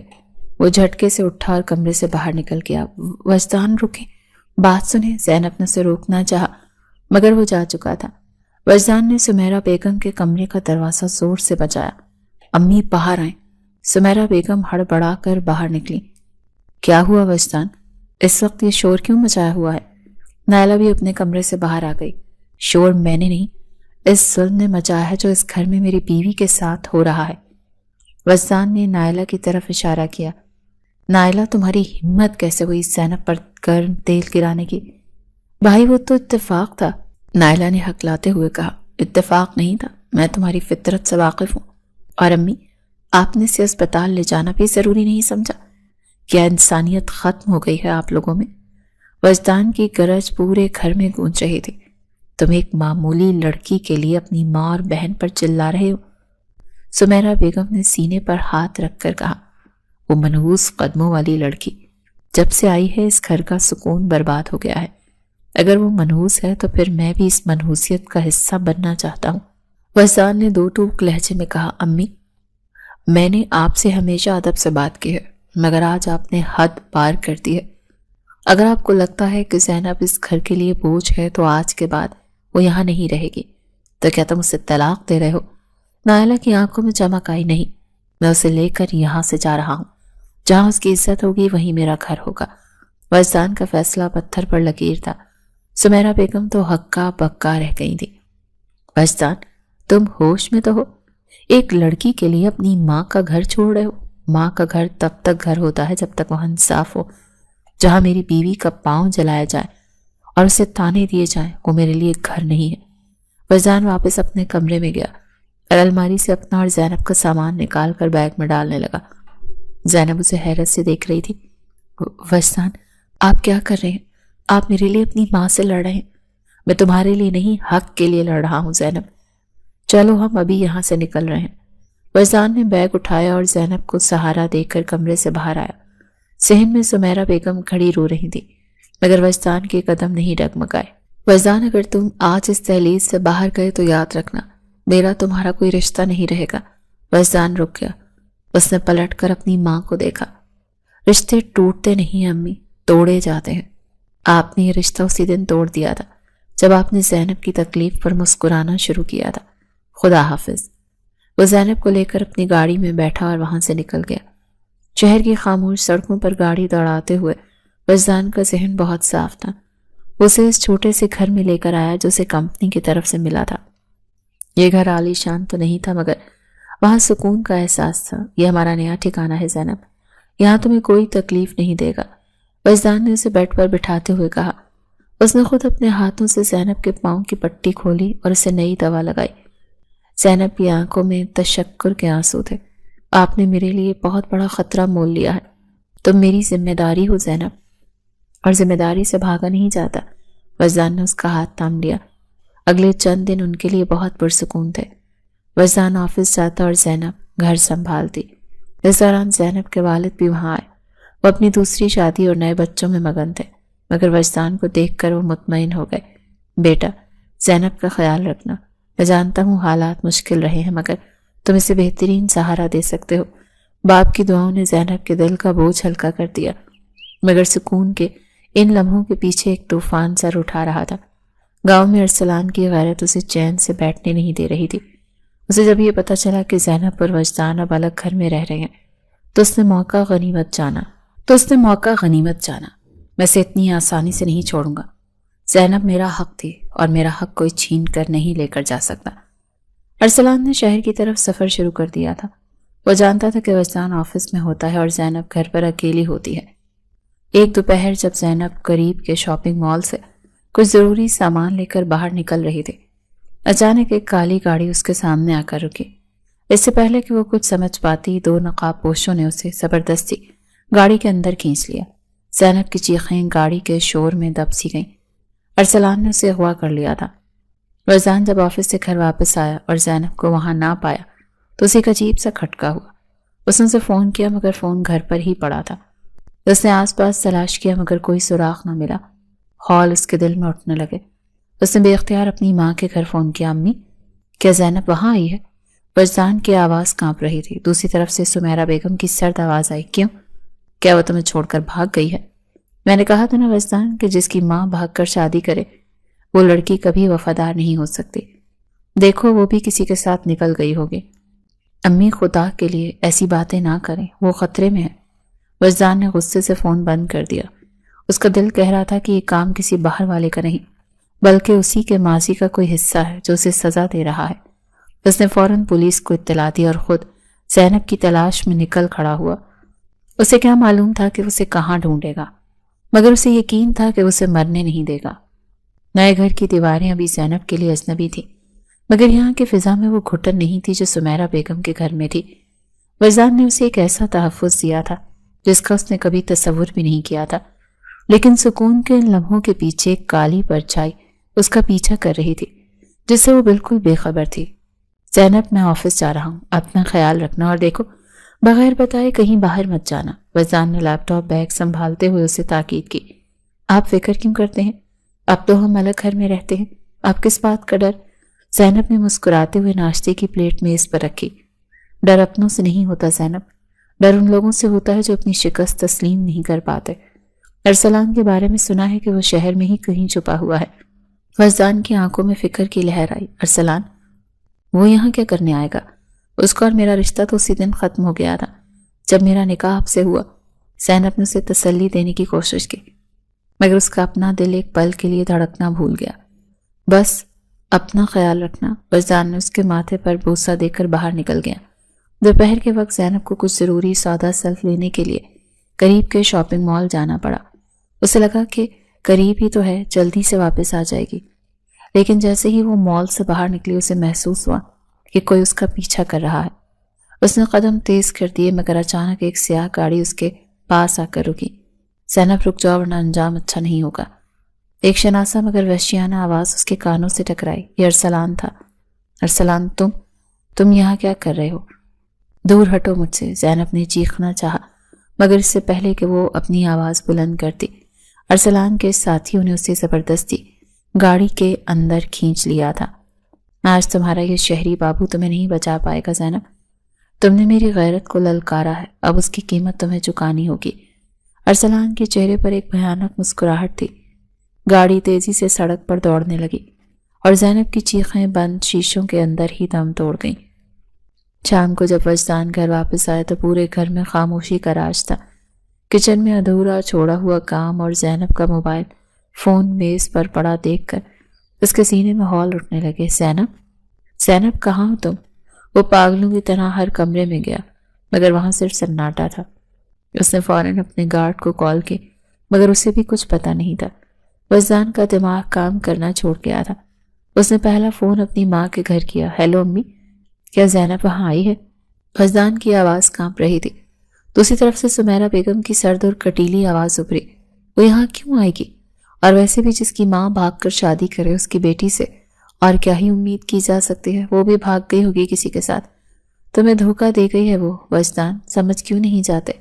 وہ جھٹکے سے اٹھا اور کمرے سے باہر نکل گیا۔ وجدان رکے، بات سنے۔ زینب نے اسے روکنا چاہا مگر وہ جا چکا تھا۔ وجدان نے سمیرہ بیگم کے کمرے کا دروازہ زور سے بجایا۔ امی باہر آئیں۔ سمیرہ بیگم ہڑبڑا کر باہر نکلی۔ کیا ہوا وجدان؟ اس وقت یہ شور کیوں مچایا ہوا ہے؟ نائلہ بھی اپنے کمرے سے باہر آ گئی۔ شور میں نے نہیں، اس ظلم نے مچایا ہے جو اس گھر میں میری بیوی کے ساتھ ہو رہا ہے۔ وجدان نے نائلہ کی طرف اشارہ کیا۔ نائلہ تمہاری ہمت کیسے ہوئی زینب پر گرم تیل گرانے کی؟ بھائی وہ تو اتفاق تھا، نائلہ نے ہکلاتے ہوئے کہا۔ اتفاق نہیں تھا، میں تمہاری فطرت سے واقف ہوں۔ اور امی، آپ نے اسے اسپتال لے جانا بھی ضروری نہیں سمجھا؟ کیا انسانیت ختم ہو گئی ہے آپ لوگوں میں؟ وجدان کی گرج پورے گھر میں گونج رہی تھی۔ تم ایک معمولی لڑکی کے لیے اپنی ماں اور بہن پر چلا رہے ہو؟ سمیرہ بیگم نے سینے پر ہاتھ رکھ کر کہا۔ وہ منحوس قدموں والی لڑکی جب سے آئی ہے اس گھر کا سکون برباد ہو گیا ہے۔ اگر وہ منحوس ہے تو پھر میں بھی اس منحوسیت کا حصہ بننا چاہتا ہوں۔ وجدان نے دو ٹوک لہجے میں کہا۔ امی، میں نے آپ سے ہمیشہ ادب سے بات کی ہے مگر آج آپ نے حد پار کر دی ہے۔ اگر آپ کو لگتا ہے کہ زینب اس گھر کے لیے بوجھ ہے تو آج کے بعد وہ یہاں نہیں رہے گی۔ تو کیا تم اسے طلاق دے رہے ہو؟ نائلہ کی آنکھوں میں چمک آئی۔ نہیں، میں اسے لے کر یہاں سے جا رہا ہوں۔ جہاں اس کی عزت ہوگی وہیں میرا گھر ہوگا۔ وجدان کا فیصلہ پتھر پر لکیر تھا۔ سمیرہ بیگم تو ہکا بکا رہ گئی تھی۔ وجدان، تم ہوش میں تو ہو؟ ایک لڑکی کے لیے اپنی ماں کا گھر چھوڑ رہے ہو؟ ماں کا گھر تب تک گھر ہوتا ہے جب تک وہاں انصاف ہو۔ جہاں میری بیوی کا پاؤں جلایا جائے اور اسے تانے دیے جائیں وہ میرے لیے گھر نہیں ہے۔ وجدان واپس اپنے کمرے میں گیا اور الماری سے اپنا اور زینب کا سامان نکال کر بیگ میں ڈالنے لگا۔ زینب اسے حیرت سے دیکھ رہی تھی۔ وجدان، آپ کیا کر رہے ہیں؟ آپ میرے لیے اپنی ماں سے لڑ رہے ہیں۔ میں تمہارے لیے نہیں، حق کے لیے لڑ رہا ہوں زینب۔ چلو ہم ابھی یہاں سے نکل رہے ہیں۔ وجدان نے بیگ اٹھایا اور زینب کو سہارا دے کر کمرے سے باہر آیا۔ صحن میں سمیرہ بیگم کھڑی رو رہی تھی مگر وجدان کے قدم نہیں ڈگمگائے۔ وجدان، اگر تم آج اس دہلیز سے باہر گئے تو یاد رکھنا میرا تمہارا کوئی رشتہ نہیں رہے گا۔ وجدان رک گیا۔ اس نے پلٹ کر اپنی ماں کو دیکھا۔ رشتے ٹوٹتے نہیں امی، توڑے جاتے ہیں۔ آپ نے یہ رشتہ اسی دن توڑ دیا تھا جب آپ نے زینب کی تکلیف پر مسکرانا شروع کیا تھا۔ خدا حافظ۔ وہ زینب کو لے کر اپنی گاڑی میں بیٹھا اور وہاں سے نکل گیا۔ شہر کی خاموش سڑکوں پر گاڑی دوڑاتے ہوئے وجدان کا ذہن بہت صاف تھا۔ وہ اسے اس چھوٹے سے گھر میں لے کر آیا جو اسے کمپنی کی طرف سے ملا تھا۔ یہ گھر عالی شان تو نہیں تھا مگر وہاں سکون کا احساس تھا۔ یہ ہمارا نیا ٹھکانہ ہے زینب، یہاں تمہیں کوئی تکلیف نہیں دے گا، وجدان نے اسے بیڈ پر بٹھاتے ہوئے کہا۔ اس نے خود اپنے ہاتھوں سے زینب کے پاؤں کی پٹی کھولی اور اسے نئی دوا لگائی۔ زینب کی آنکھوں میں تشکر کے آنسو تھے۔ آپ نے میرے لیے بہت بڑا خطرہ مول لیا ہے۔ تم میری ذمہ داری ہو زینب، اور ذمہ داری سے بھاگا نہیں جاتا۔ وجدان نے اس کا ہاتھ تھام لیا۔ اگلے چند دن ان کے لیے بہت پرسکون تھے۔ وجدان آفس جاتا اور زینب گھر سنبھالتی۔ اس دوران زینب کے والد بھی وہاں آئے۔ وہ اپنی دوسری شادی اور نئے بچوں میں مگن تھے مگر وجدان کو دیکھ کر وہ مطمئن ہو گئے۔ بیٹا، زینب کا خیال رکھنا۔ میں جانتا ہوں حالات مشکل رہے ہیں مگر تم اسے بہترین سہارا دے سکتے ہو۔ باپ کی دعاؤں نے زینب کے دل کا بوجھ ہلکا کر دیا مگر سکون کے ان لمحوں کے پیچھے ایک طوفان سر اٹھا رہا تھا۔ گاؤں میں ارسلان کی غیرت اسے چین سے بیٹھنے نہیں دے رہی تھی۔ اسے جب یہ پتا چلا کہ زینب اور وجدان اب الگ گھر میں رہ رہے ہیں تو اس نے موقع غنیمت جانا۔ میں اسے اتنی آسانی سے نہیں چھوڑوں گا۔ زینب میرا حق تھی اور میرا حق کوئی چھین کر نہیں لے کر جا سکتا۔ ارسلان نے شہر کی طرف سفر شروع کر دیا تھا۔ وہ جانتا تھا کہ وجدان آفس میں ہوتا ہے اور زینب گھر پر اکیلی ہوتی ہے۔ ایک دوپہر جب زینب قریب کے شاپنگ مال سے کچھ ضروری سامان لے کر باہر نکل رہی تھی، اچانک ایک کالی گاڑی اس کے سامنے آ کر رکی۔ اس سے پہلے کہ وہ کچھ سمجھ پاتی، دو نقاب پوشوں نے اسے زبردستی گاڑی کے اندر کھینچ لیا۔ زینب کی چیخیں گاڑی کے شور میں دب سی گئیں۔ ارسلان نے اسے اغوا کر لیا تھا۔ وجدان جب آفس سے گھر واپس آیا اور زینب کو وہاں نہ پایا تو اسے ایک عجیب سا کھٹکا ہوا۔ اس نے اسے فون کیا مگر فون گھر پر ہی پڑا تھا۔ اس نے آس پاس تلاش کیا مگر کوئی سراغ نہ ملا۔ خول اس کے دل میں اٹھنے لگے۔ اس نے بے اختیار اپنی ماں کے گھر فون کیا، امی کیا زینب وہاں آئی ہے؟ وجدان کی آواز کانپ رہی تھی۔ دوسری طرف سے سمیرہ بیگم کی سرد آواز آئی، کیوں؟ کیا وہ تمہیں چھوڑ کر بھاگ گئی ہے؟ میں نے کہا تھا نا وجدان کہ جس کی ماں بھاگ کر شادی کرے وہ لڑکی کبھی وفادار نہیں ہو سکتی۔ دیکھو وہ بھی کسی کے ساتھ نکل گئی ہوگی۔ امی خدا کے لیے ایسی باتیں نہ کریں، وہ خطرے میں ہے۔ وجدان نے غصے سے فون بند کر دیا۔ اس کا دل کہہ رہا تھا کہ یہ کام کسی باہر والے کا نہیں بلکہ اسی کے ماضی کا کوئی حصہ ہے جو اسے سزا دے رہا ہے۔ اس نے فوراً پولیس کو اطلاع دی اور خود زینب کی تلاش میں نکل کھڑا ہوا۔ اسے کیا معلوم تھا کہ اسے کہاں ڈھونڈے گا، مگر اسے یقین تھا کہ اسے مرنے نہیں دے گا۔ نئے گھر کی دیواریں ابھی زینب کے لیے اجنبی تھی مگر یہاں کی فضا میں وہ گھٹن نہیں تھی جو سمیرہ بیگم کے گھر میں تھی۔ وجدان نے اسے ایک ایسا تحفظ دیا تھا جس کا اس نے کبھی تصور بھی نہیں کیا تھا، لیکن سکون کے ان لمحوں کے پیچھے ایک کالی پرچھائی اس کا پیچھا کر رہی تھی جس سے وہ بالکل بے خبر تھی۔ زینب میں آفس جا رہا ہوں، اپنا خیال رکھنا اور دیکھو بغیر بتائے کہیں باہر مت جانا۔ وجدان نے لیپ ٹاپ بیگ سنبھالتے ہوئے اسے تاکید کی۔ آپ فکر کیوں کرتے ہیں؟ اب تو ہم الگ گھر میں رہتے ہیں، آپ کس بات کا ڈر؟ زینب نے مسکراتے ہوئے ناشتے کی پلیٹ میز پر رکھی۔ ڈر اپنوں سے نہیں ہوتا زینب، ڈر ان لوگوں سے ہوتا ہے جو اپنی شکست تسلیم نہیں کر پاتے۔ ارسلان کے بارے میں سنا ہے کہ وہ شہر میں ہی کہیں چھپا ہوا ہے۔ وجدان کی آنکھوں میں فکر کی لہر آئی۔ ارسلان؟ وہ یہاں کیا کرنے آئے گا؟ اس کا اور میرا رشتہ تو اسی دن ختم ہو گیا تھا جب میرا نکاح آپ سے ہوا۔ زینب نے اسے تسلی دینے کی کوشش کی مگر اس کا اپنا دل ایک پل کے لیے دھڑکنا بھول گیا۔ بس اپنا خیال رکھنا۔ وجدان نے اس کے ماتھے پر بوسہ دے کر باہر نکل گیا۔ دوپہر کے وقت زینب کو کچھ ضروری سودا سلف لینے کے لیے قریب کے شاپنگ مال جانا پڑا۔ اسے لگا کہ قریب ہی تو ہے، جلدی سے واپس آ جائے گی، لیکن جیسے ہی وہ مال سے باہر نکلی اسے محسوس ہوا کہ کوئی اس کا پیچھا کر رہا ہے۔ اس نے قدم تیز کر دیے مگر اچانک ایک سیاہ گاڑی اس کے پاس آ کر رکی۔ زینب رک جاؤ ورنہ انجام اچھا نہیں ہوگا۔ ایک شناسہ مگر وحشیانہ آواز اس کے کانوں سے ٹکرائی۔ یہ ارسلان تھا۔ ارسلان، تم یہاں کیا کر رہے ہو؟ دور ہٹو مجھ سے، زینب نے چیخنا چاہا مگر اس سے پہلے کہ وہ اپنی آواز بلند کرتی ارسلان کے ساتھیوں نے اسے زبردستی گاڑی کے اندر کھینچ لیا تھا۔ آج تمہارا یہ شہری بابو تمہیں نہیں بچا پائے گا زینب، تم نے میری غیرت کو للکارا ہے، اب اس کی قیمت تمہیں چکانی ہوگی۔ ارسلان کے چہرے پر ایک بھیانک مسکراہٹ تھی۔ گاڑی تیزی سے سڑک پر دوڑنے لگی اور زینب کی چیخیں بند شیشوں کے اندر ہی دم توڑ گئیں۔ شام کو جب وجدان گھر واپس آئے تو پورے گھر میں خاموشی کا راج تھا۔ کچن میں ادھورا چھوڑا ہوا کام اور زینب کا موبائل فون میز پر پڑا دیکھ کر اس کے سینے میں ہول اٹھنے لگے۔ زینب کہاں ہو تم؟ وہ پاگلوں کی طرح ہر کمرے میں گیا مگر وہاں صرف سناٹا تھا۔ اس نے فوراً اپنے گارڈ کو کال کی مگر اسے بھی کچھ پتہ نہیں تھا۔ وجدان کا دماغ کام کرنا چھوڑ گیا تھا۔ اس نے پہلا فون اپنی ماں کے گھر کیا۔ ہیلو امی، کیا زینب وہاں آئی ہے؟ وجدان کی آواز کانپ رہی تھی۔ دوسری طرف سے سمیرہ بیگم کی سرد اور کٹیلی آواز ابھری۔ وہ یہاں کیوں آئے گی؟ اور ویسے بھی جس کی ماں بھاگ کر شادی کرے اس کی بیٹی سے اور کیا ہی امید کی جا سکتی ہے؟ وہ بھی بھاگ گئی ہوگی کسی کے ساتھ۔ تمہیں دھوکہ دے گئی ہے وہ۔ وجدان، سمجھ کیوں نہیں جاتے؟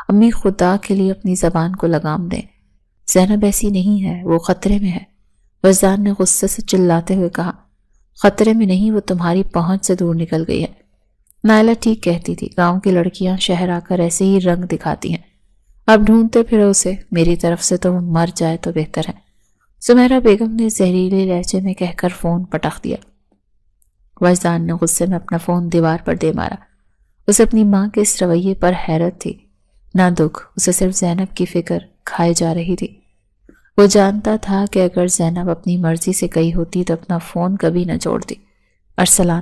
امی خدا کے لیے اپنی زبان کو لگام دیں، زینب ایسی نہیں ہے، وہ خطرے میں ہے۔ وجدان نے غصے سے چلاتے ہوئے کہا، خطرے میں نہیں، وہ تمہاری پہنچ سے دور نکل گئی ہے۔ نائلہ ٹھیک کہتی تھی، گاؤں کی لڑکیاں شہر آ کر ایسے ہی رنگ دکھاتی ہیں۔ اب ڈھونڈتے پھرو اسے، میری طرف سے تو وہ مر جائے تو بہتر ہے۔ سمیرہ بیگم نے زہریلے لہجے میں کہہ کر فون پٹخ دیا۔ وجدان نے غصے میں اپنا فون دیوار پر دے مارا۔ اسے اپنی ماں کے اس رویے پر حیرت تھی، نہ دکھ، اسے صرف زینب کی فکر کھائے جا رہی تھی۔ وہ جانتا تھا کہ اگر زینب اپنی مرضی سے گئی ہوتی تو اپنا فون کبھی نہ چھوڑتی۔ ارسلان،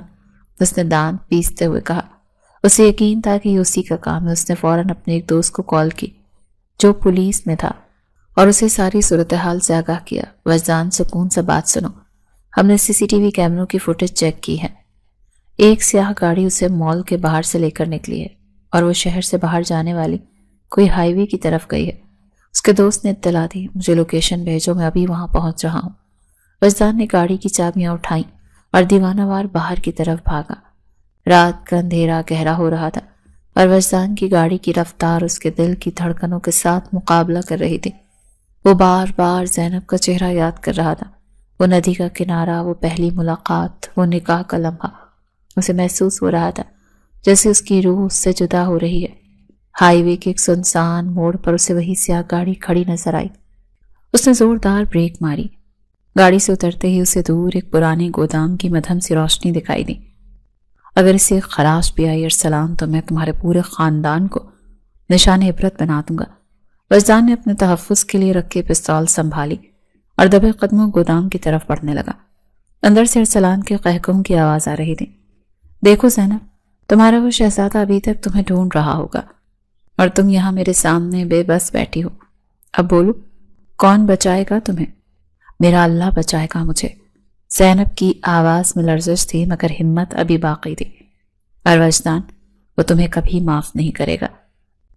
اس نے دانت پیستے ہوئے کہا۔ اسے یقین تھا کہ یہ اسی کا کام ہے۔ اس نے فوراً اپنے ایک دوست کو کال کی جو پولیس میں تھا اور اسے ساری صورتحال سے آگاہ کیا۔ وجدان، سکون سے بات سنو، ہم نے سی سی ٹی وی کیمروں کی فوٹیج چیک کی ہے۔ ایک سیاہ گاڑی اسے مال کے باہر سے لے کر نکلی ہے اور وہ شہر سے باہر جانے والی کوئی ہائی وے کی طرف گئی ہے۔ اس کے دوست نے اطلاع دی، مجھے لوکیشن بھیجو، میں ابھی وہاں پہنچ رہا ہوں۔ وجدان نے گاڑی کی چابیاں اٹھائیں اور دیوانہ وار باہر کی طرف بھاگا۔ رات کا اندھیرا گہرا ہو رہا تھا اور وجدان کی گاڑی کی رفتار اس کے دل کی دھڑکنوں کے ساتھ مقابلہ کر رہی تھی۔ وہ بار بار زینب کا چہرہ یاد کر رہا تھا، وہ ندی کا کنارہ، وہ پہلی ملاقات، وہ نکاح کا لمحہ۔ اسے محسوس ہو رہا تھا جیسے اس کی روح اس سے جدا ہو رہی ہے۔ ہائی وے کے ایک سنسان موڑ پر اسے وہی سیاہ گاڑی کھڑی نظر آئی۔ اس نے زوردار بریک ماری۔ گاڑی سے اترتے ہی اسے دور ایک پرانے گودام کی مدھم سی روشنی دکھائی دی۔ اگر اسے خراش بھی آئی ارسلان تو میں تمہارے پورے خاندان کو نشان عبرت بنا دوں گا۔ وجدان نے اپنے تحفظ کے لیے رکھے پستول سنبھالی اور دبے قدموں گودام کی طرف بڑھنے لگا۔ اندر سے ارسلان کے قہقہوں کی آواز آ رہی تھی۔ دیکھو زینب، تمہارا وہ شہزادہ ابھی تک تمہیں ڈھونڈ رہا ہوگا اور تم یہاں میرے سامنے بے بس بیٹھی ہو۔ اب بولو، کون بچائے گا تمہیں؟ میرا اللہ بچائے گا مجھے۔ زینب کی آواز میں لرزش تھی مگر ہمت ابھی باقی تھی۔ اور وجدان، وہ تمہیں کبھی معاف نہیں کرے گا۔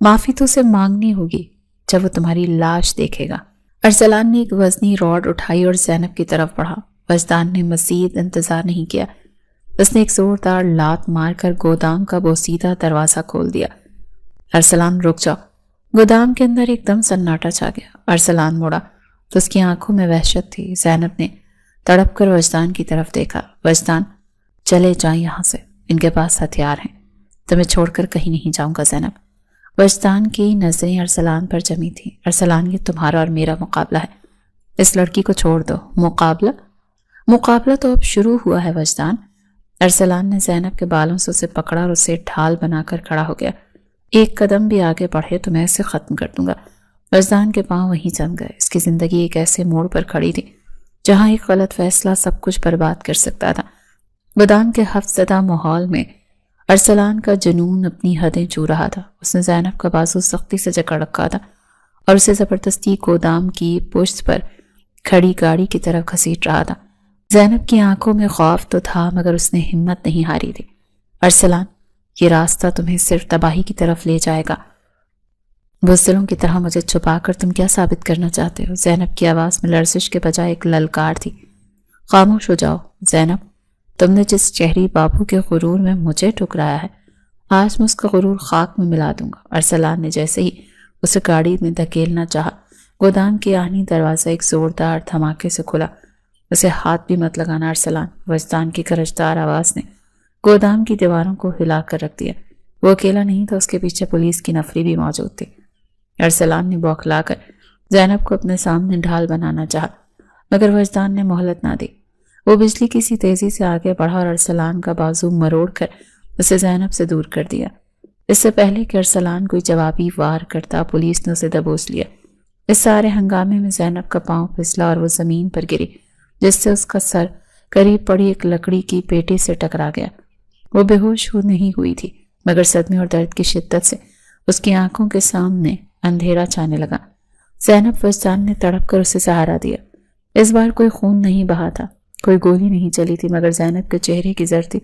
معافی تو اسے مانگنی ہوگی جب وہ تمہاری لاش دیکھے گا۔ ارسلان نے ایک وزنی راڈ اٹھائی اور زینب کی طرف بڑھا۔ وجدان نے مزید انتظار نہیں کیا، اس نے ایک زوردار لات مار کر گودام کا بوسیدہ دروازہ کھول دیا۔ ارسلان، رک جاؤ۔ گودام کے اندر ایک دم سناٹا چھا گیا۔ ارسلان مڑا تو اس کی آنکھوں میں وحشت تھی۔ زینب نے تڑپ کر وجدان کی طرف دیکھا۔ وجدان، چلے جائیں یہاں سے، ان کے پاس ہتھیار ہیں، تمہیں چھوڑ کر کہیں نہیں جاؤں گا زینب۔ وجدان کی نظریں ارسلان پر جمی تھیں۔ ارسلان، یہ تمہارا اور میرا مقابلہ ہے، اس لڑکی کو چھوڑ دو۔ مقابلہ؟ مقابلہ تو اب شروع ہوا ہے وجدان۔ ارسلان نے زینب کے بالوں سے اسے پکڑا اور اسے ڈھال بنا کر کھڑا ہو گیا۔ ایک قدم بھی آگے بڑھے تو میں اسے ختم کر دوں گا۔ وجدان کے پاؤں وہیں جم گئے۔ اس کی زندگی ایک ایسے موڑ پر کھڑی تھی جہاں ایک غلط فیصلہ سب کچھ برباد کر سکتا تھا۔ گودام کے حفظ زدہ ماحول میں ارسلان کا جنون اپنی حدیں چھو رہا تھا۔ اس نے زینب کا بازو سختی سے جکڑ رکھا تھا اور اسے زبردستی گودام کی پشت پر کھڑی گاڑی کی طرف گھسیٹ رہا تھا۔ زینب کی آنکھوں میں خوف تو تھا مگر اس نے ہمت نہیں ہاری تھی۔ ارسلان، یہ راستہ تمہیں صرف تباہی کی طرف لے جائے گا۔ بزدلوں کی طرح مجھے چھپا کر تم کیا ثابت کرنا چاہتے ہو؟ زینب کی آواز میں لرزش کے بجائے ایک للکار تھی۔ خاموش ہو جاؤ زینب، تم نے جس شہری بابو کے غرور میں مجھے ٹھکرایا ہے، آج میں اس کا غرور خاک میں ملا دوں گا۔ ارسلان نے جیسے ہی اسے گاڑی میں دھکیلنا چاہا، گودام کی آہنی دروازہ ایک زوردار دھماکے سے کھلا۔ اسے ہاتھ بھی مت لگانا ارسلان، وجدان کی گرجدار آواز نے گودام کی دیواروں کو ہلا کر رکھ دیا۔ وہ اکیلا نہیں تھا، اس کے پیچھے پولیس کی نفری بھی موجود تھی۔ ارسلان نے بوکھلا کر زینب کو اپنے سامنے ڈھال بنانا چاہا مگر وجدان نے مہلت نہ دی۔ وہ بجلی کی سی تیزی سے آگے بڑھا اور ارسلان کا بازو مروڑ کر اسے زینب سے دور کر دیا۔ اس سے پہلے کہ ارسلان کوئی جوابی وار کرتا، پولیس نے اسے دبوچ لیا۔ اس سارے ہنگامے میں زینب کا پاؤں پھسلا اور وہ زمین پر گری جس سے اس کا سر قریب پڑی ایک لکڑی کی پیٹی سے ٹکرا گیا۔ وہ بے ہوش نہیں ہوئی تھی مگر صدمے اور درد کی شدت سے اس کی آنکھوں کے سامنے اندھیرا چھانے لگا۔ زینب، وجدان نے تڑپ کر اسے سہارا دیا۔ اس بار کوئی خون نہیں بہا تھا، کوئی گولی نہیں چلی تھی مگر زینب کے چہرے کی زردی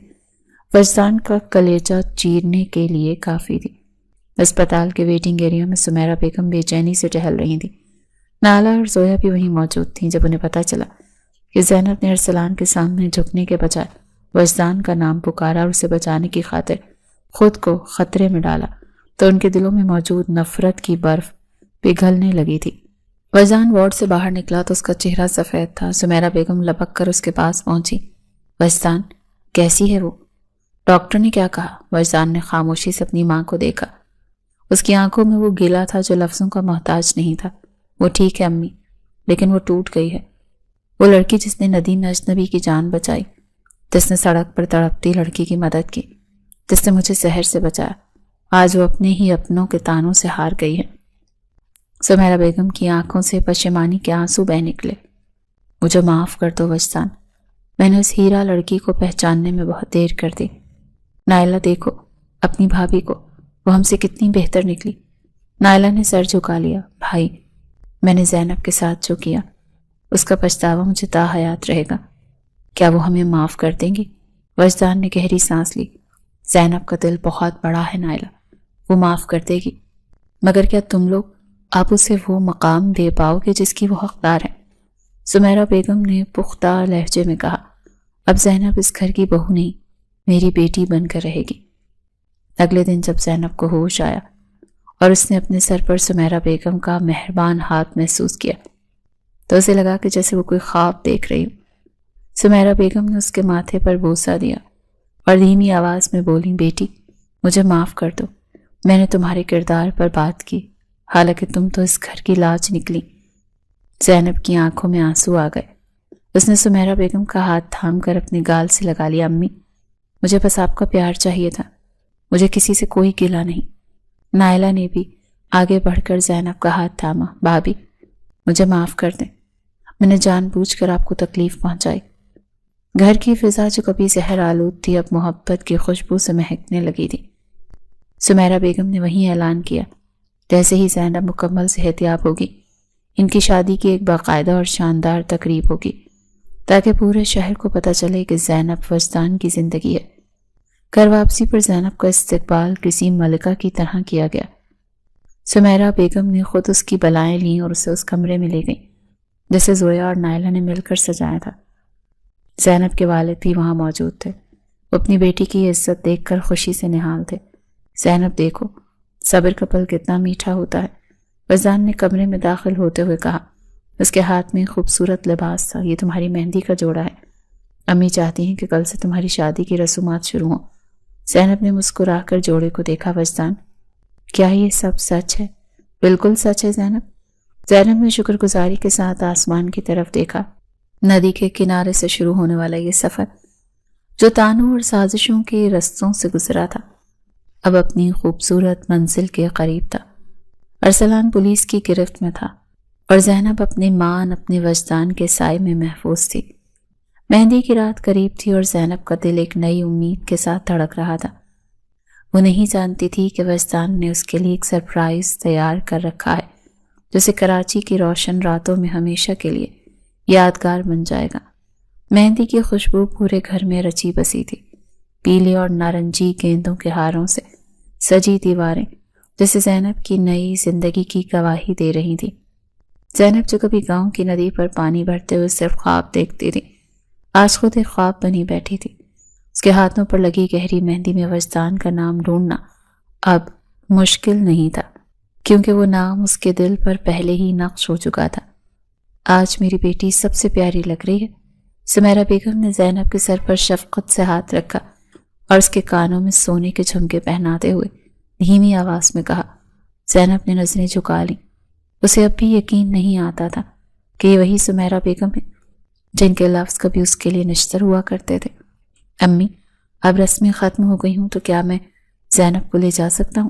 وجدان کا کلیجہ چیرنے کے لیے کافی تھی۔ اسپتال کے ویٹنگ ایریا میں سمیرہ بیگم بے چینی سے ٹہل رہی تھی۔ نالا اور زویا بھی وہیں موجود تھیں۔ جب انہیں پتہ چلا کہ زینب نے ارسلان کے سامنے جھکنے کے بجائے وجدان کا نام پکارا اور اسے بچانے کی خاطر خود کو خطرے میں ڈالا تو ان کے دلوں میں موجود نفرت کی برف پگھلنے لگی تھی۔ وجدان وارڈ سے باہر نکلا تو اس کا چہرہ سفید تھا۔ سمیرہ بیگم لپک کر اس کے پاس پہنچی۔ وجدان، کیسی ہے وہ؟ ڈاکٹر نے کیا کہا؟ وجدان نے خاموشی سے اپنی ماں کو دیکھا۔ اس کی آنکھوں میں وہ گلا تھا جو لفظوں کا محتاج نہیں تھا۔ وہ ٹھیک ہے امی، لیکن وہ ٹوٹ گئی ہے۔ وہ لڑکی جس نے ندیم اجنبی کی جان بچائی، جس نے سڑک پر تڑپتی لڑکی کی مدد کی، جس نے مجھے زہر سے بچایا، آج وہ اپنے ہی اپنوں کے تانوں سے ہار گئی ہے۔ سمیرہ بیگم کی آنکھوں سے پشیمانی کے آنسو بہہ نکلے۔ مجھے معاف کر دو وجدان، میں نے اس ہیرا لڑکی کو پہچاننے میں بہت دیر کر دی۔ نائلہ دیکھو اپنی بھابھی کو، وہ ہم سے کتنی بہتر نکلی۔ نائلہ نے سر جھکا لیا۔ بھائی، میں نے زینب کے ساتھ جو کیا اس کا پچھتاوا مجھے تا حیات رہے گا۔ کیا وہ ہمیں معاف کر دیں گی؟ وجدان نے گہری سانس لی۔ زینب کا دل بہت بڑا ہے نائلہ، وہ معاف کر دے گی، مگر کیا تم لوگ آپ اسے وہ مقام دے پاؤ گے جس کی وہ حقدار ہے۔ سمیرہ بیگم نے پختہ لہجے میں کہا، اب زینب اس گھر کی بہو نہیں، میری بیٹی بن کر رہے گی۔ اگلے دن جب زینب کو ہوش آیا اور اس نے اپنے سر پر سمیرہ بیگم کا مہربان ہاتھ محسوس کیا تو اسے لگا کہ جیسے وہ کوئی خواب دیکھ رہی ہوں۔ سمیرہ بیگم نے اس کے ماتھے پر بوسہ دیا اور دھیمی آواز میں بولی، بیٹی مجھے معاف کر دو، میں نے تمہارے کردار پر بات کی، حالانکہ تم تو اس گھر کی لاج نکلی۔ زینب کی آنکھوں میں آنسو آ گئے۔ اس نے سمیرہ بیگم کا ہاتھ تھام کر اپنے گال سے لگا لیا، امی مجھے بس آپ کا پیار چاہیے تھا، مجھے کسی سے کوئی گلہ نہیں۔ نائلہ نے بھی آگے بڑھ کر زینب کا ہاتھ تھاما، بھابی مجھے معاف کر دیں، میں نے جان بوجھ کر آپ کو تکلیف پہنچائی۔ گھر کی فضا جو کبھی زہر آلود تھی اب محبت کی خوشبو سے مہکنے لگی تھی۔ سمیرہ بیگم نے وہیں اعلان کیا، جیسے ہی زینب مکمل صحتیاب ہوگی ان کی شادی کی ایک باقاعدہ اور شاندار تقریب ہوگی تاکہ پورے شہر کو پتہ چلے کہ زینب وجدان کی زندگی ہے۔ گھر واپسی پر زینب کا استقبال کسی ملکہ کی طرح کیا گیا۔ سمیرہ بیگم نے خود اس کی بلائیں لیں اور اسے اس کمرے میں لے گئیں جسے زویا اور نائلہ نے مل کر سجایا تھا۔ زینب کے والد بھی وہاں موجود تھے، وہ اپنی بیٹی کی عزت دیکھ کر خوشی سے نہال تھے۔ زینب دیکھو صبر کا پھل کتنا میٹھا ہوتا ہے، وزان نے کمرے میں داخل ہوتے ہوئے کہا۔ اس کے ہاتھ میں خوبصورت لباس تھا، یہ تمہاری مہندی کا جوڑا ہے، امی چاہتی ہیں کہ کل سے تمہاری شادی کی رسومات شروع ہوں۔ زینب نے مسکرا کر جوڑے کو دیکھا، وجدان کیا یہ سب سچ ہے؟ بالکل سچ ہے زینب۔ زینب نے شکر گزاری کے ساتھ آسمان کی طرف دیکھا۔ ندی کے کنارے سے شروع ہونے والا یہ سفر جو تانوں اور سازشوں کے رستوں سے گزرا تھا اب اپنی خوبصورت منزل کے قریب تھا۔ ارسلان پولیس کی گرفت میں تھا اور زینب اپنے مان اپنے وجدان کے سائے میں محفوظ تھی۔ مہندی کی رات قریب تھی اور زینب کا دل ایک نئی امید کے ساتھ دھڑک رہا تھا۔ وہ نہیں جانتی تھی کہ وجدان نے اس کے لیے ایک سرپرائز تیار کر رکھا ہے جسے کراچی کی روشن راتوں میں ہمیشہ کے لیے یادگار بن جائے گا۔ مہندی کی خوشبو پورے گھر میں رچی بسی تھی، پیلے اور نارنجی گیندوں کے ہاروں سے سجی دیواریں جیسے زینب کی نئی زندگی کی گواہی دے رہی تھی۔ زینب جو کبھی گاؤں کی ندی پر پانی بھرتے ہوئے صرف خواب دیکھتی تھی، آج خود ایک خواب بنی بیٹھی تھی۔ اس کے ہاتھوں پر لگی گہری مہندی میں وجدان کا نام ڈھونڈنا اب مشکل نہیں تھا، کیونکہ وہ نام اس کے دل پر پہلے ہی نقش ہو چکا تھا۔ آج میری بیٹی سب سے پیاری لگ رہی ہے۔ سمیرہ بیگم نے زینب کے سر پر شفقت سے ہاتھ رکھا اور اس کے کانوں میں سونے کے جھمکے پہناتے ہوئے دھیمی آواز میں کہا۔ زینب نے نظریں جھکا لیں، اسے اب بھی یقین نہیں آتا تھا کہ یہ وہی سمیرہ بیگم ہے جن کے لفظ کبھی اس کے لیے نشتر ہوا کرتے تھے۔ امی اب رسمیں ختم ہو گئی ہوں تو کیا میں زینب کو لے جا سکتا ہوں؟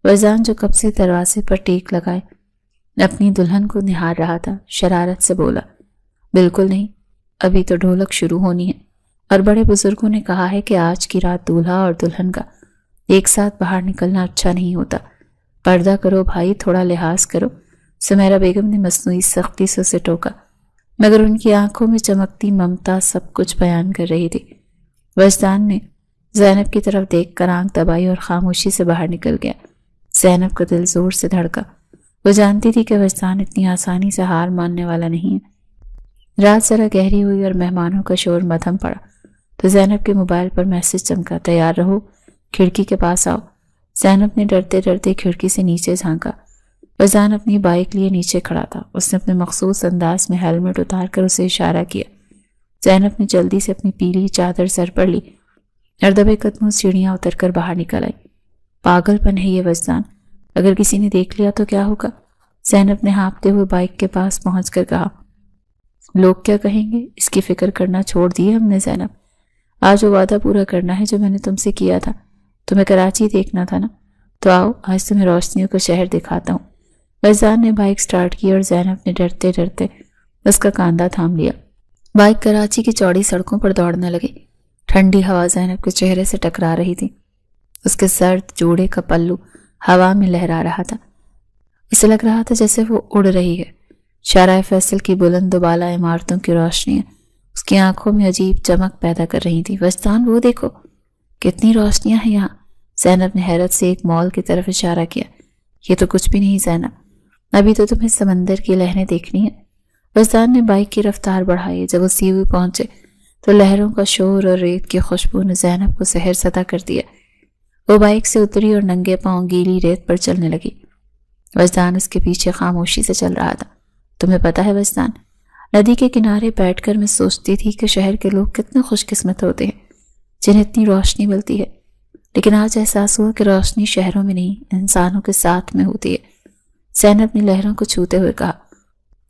وزان جو کب سے دروازے پر ٹیک لگائے اپنی دلہن کو نہار رہا تھا شرارت سے بولا، بالکل نہیں، ابھی تو ڈھولک شروع ہونی ہے اور بڑے بزرگوں نے کہا ہے کہ آج کی رات دولہا اور دلہن کا ایک ساتھ باہر نکلنا اچھا نہیں ہوتا۔ پردہ کرو بھائی، تھوڑا لحاظ کرو۔ سمیرہ بیگم نے مصنوعی سختی سے اسے ٹوکا، مگر ان کی آنکھوں میں چمکتی ممتا سب کچھ بیان کر رہی تھی۔ وجدان نے زینب کی طرف دیکھ کر آنکھ دبائی اور خاموشی سے باہر نکل گیا۔ زینب کا دل زور سے دھڑکا، وہ جانتی تھی کہ وجدان اتنی آسانی سے ہار ماننے والا نہیں ہے۔ رات ذرا گہری ہوئی اور مہمانوں کا شور مدھم پڑا تو زینب کے موبائل پر میسج چمکا، تیار رہو، کھڑکی کے پاس آؤ۔ زینب نے ڈرتے ڈرتے کھڑکی سے نیچے جھانکا۔ وجدان اپنی بائک لیے نیچے کھڑا تھا، اس نے اپنے مخصوص انداز میں ہیلمٹ اتار کر اسے اشارہ کیا۔ زینب نے جلدی سے اپنی پیلی چادر سر پر لی اور دبے قدموں سیڑھیاں اتر کر باہر نکل آئی۔ پاگل پن ہے یہ وجدان، اگر کسی نے دیکھ لیا تو کیا ہوگا؟ زینب نے ہانپتے ہوئے بائک کے پاس پہنچ کر کہا، لوگ کیا کہیں گے اس کی فکر کرنا چھوڑ دی ہم نے زینب، آج وہ وعدہ پورا کرنا ہے جو میں نے تم سے کیا تھا۔ تمہیں کراچی دیکھنا تھا نا، تو آؤ آج تمہیں روشنیوں کا شہر دکھاتا ہوں۔ وجدان نے بائک سٹارٹ کی اور زینب نے ڈرتے ڈرتے اس کا کاندھا تھام لیا۔ بائک کراچی کی چوڑی سڑکوں پر دوڑنے لگی۔ ٹھنڈی ہوا زینب کے چہرے سے ٹکرا رہی تھی، اس کے سرد جوڑے کا پلو ہوا میں لہرا رہا تھا، اسے لگ رہا تھا جیسے وہ اڑ رہی ہے۔ شارع فیصل کی بلند و بالا عمارتوں کی روشنیاں اس کی آنکھوں میں عجیب چمک پیدا کر رہی تھی۔ وجدان وہ دیکھو کتنی روشنیاں ہیں یہاں۔ زینب نے حیرت سے ایک مال کی طرف اشارہ کیا۔ یہ تو کچھ بھی نہیں زینب، ابھی تو تمہیں سمندر کی لہریں دیکھنی ہیں۔ وزدان نے بائک کی رفتار بڑھائی۔ جب وہ سیوی پہنچے تو لہروں کا شور اور ریت کی خوشبو نے زینب کو سحر زدہ کر دیا۔ وہ بائک سے اتری اور ننگے پاؤں گیلی ریت پر چلنے لگی۔ وزدان اس کے پیچھے خاموشی سے چل رہا تھا۔ تمہیں پتہ ہے وزدان، ندی کے کنارے بیٹھ کر میں سوچتی تھی کہ شہر کے لوگ کتنے خوش قسمت ہوتے ہیں جنہیں اتنی روشنی ملتی ہے، لیکن آج احساس ہوا کہ روشنی شہروں میں نہیں، انسانوں کے ساتھ میں ہوتی ہے۔ زینب نے لہروں کو چھوتے ہوئے کہا،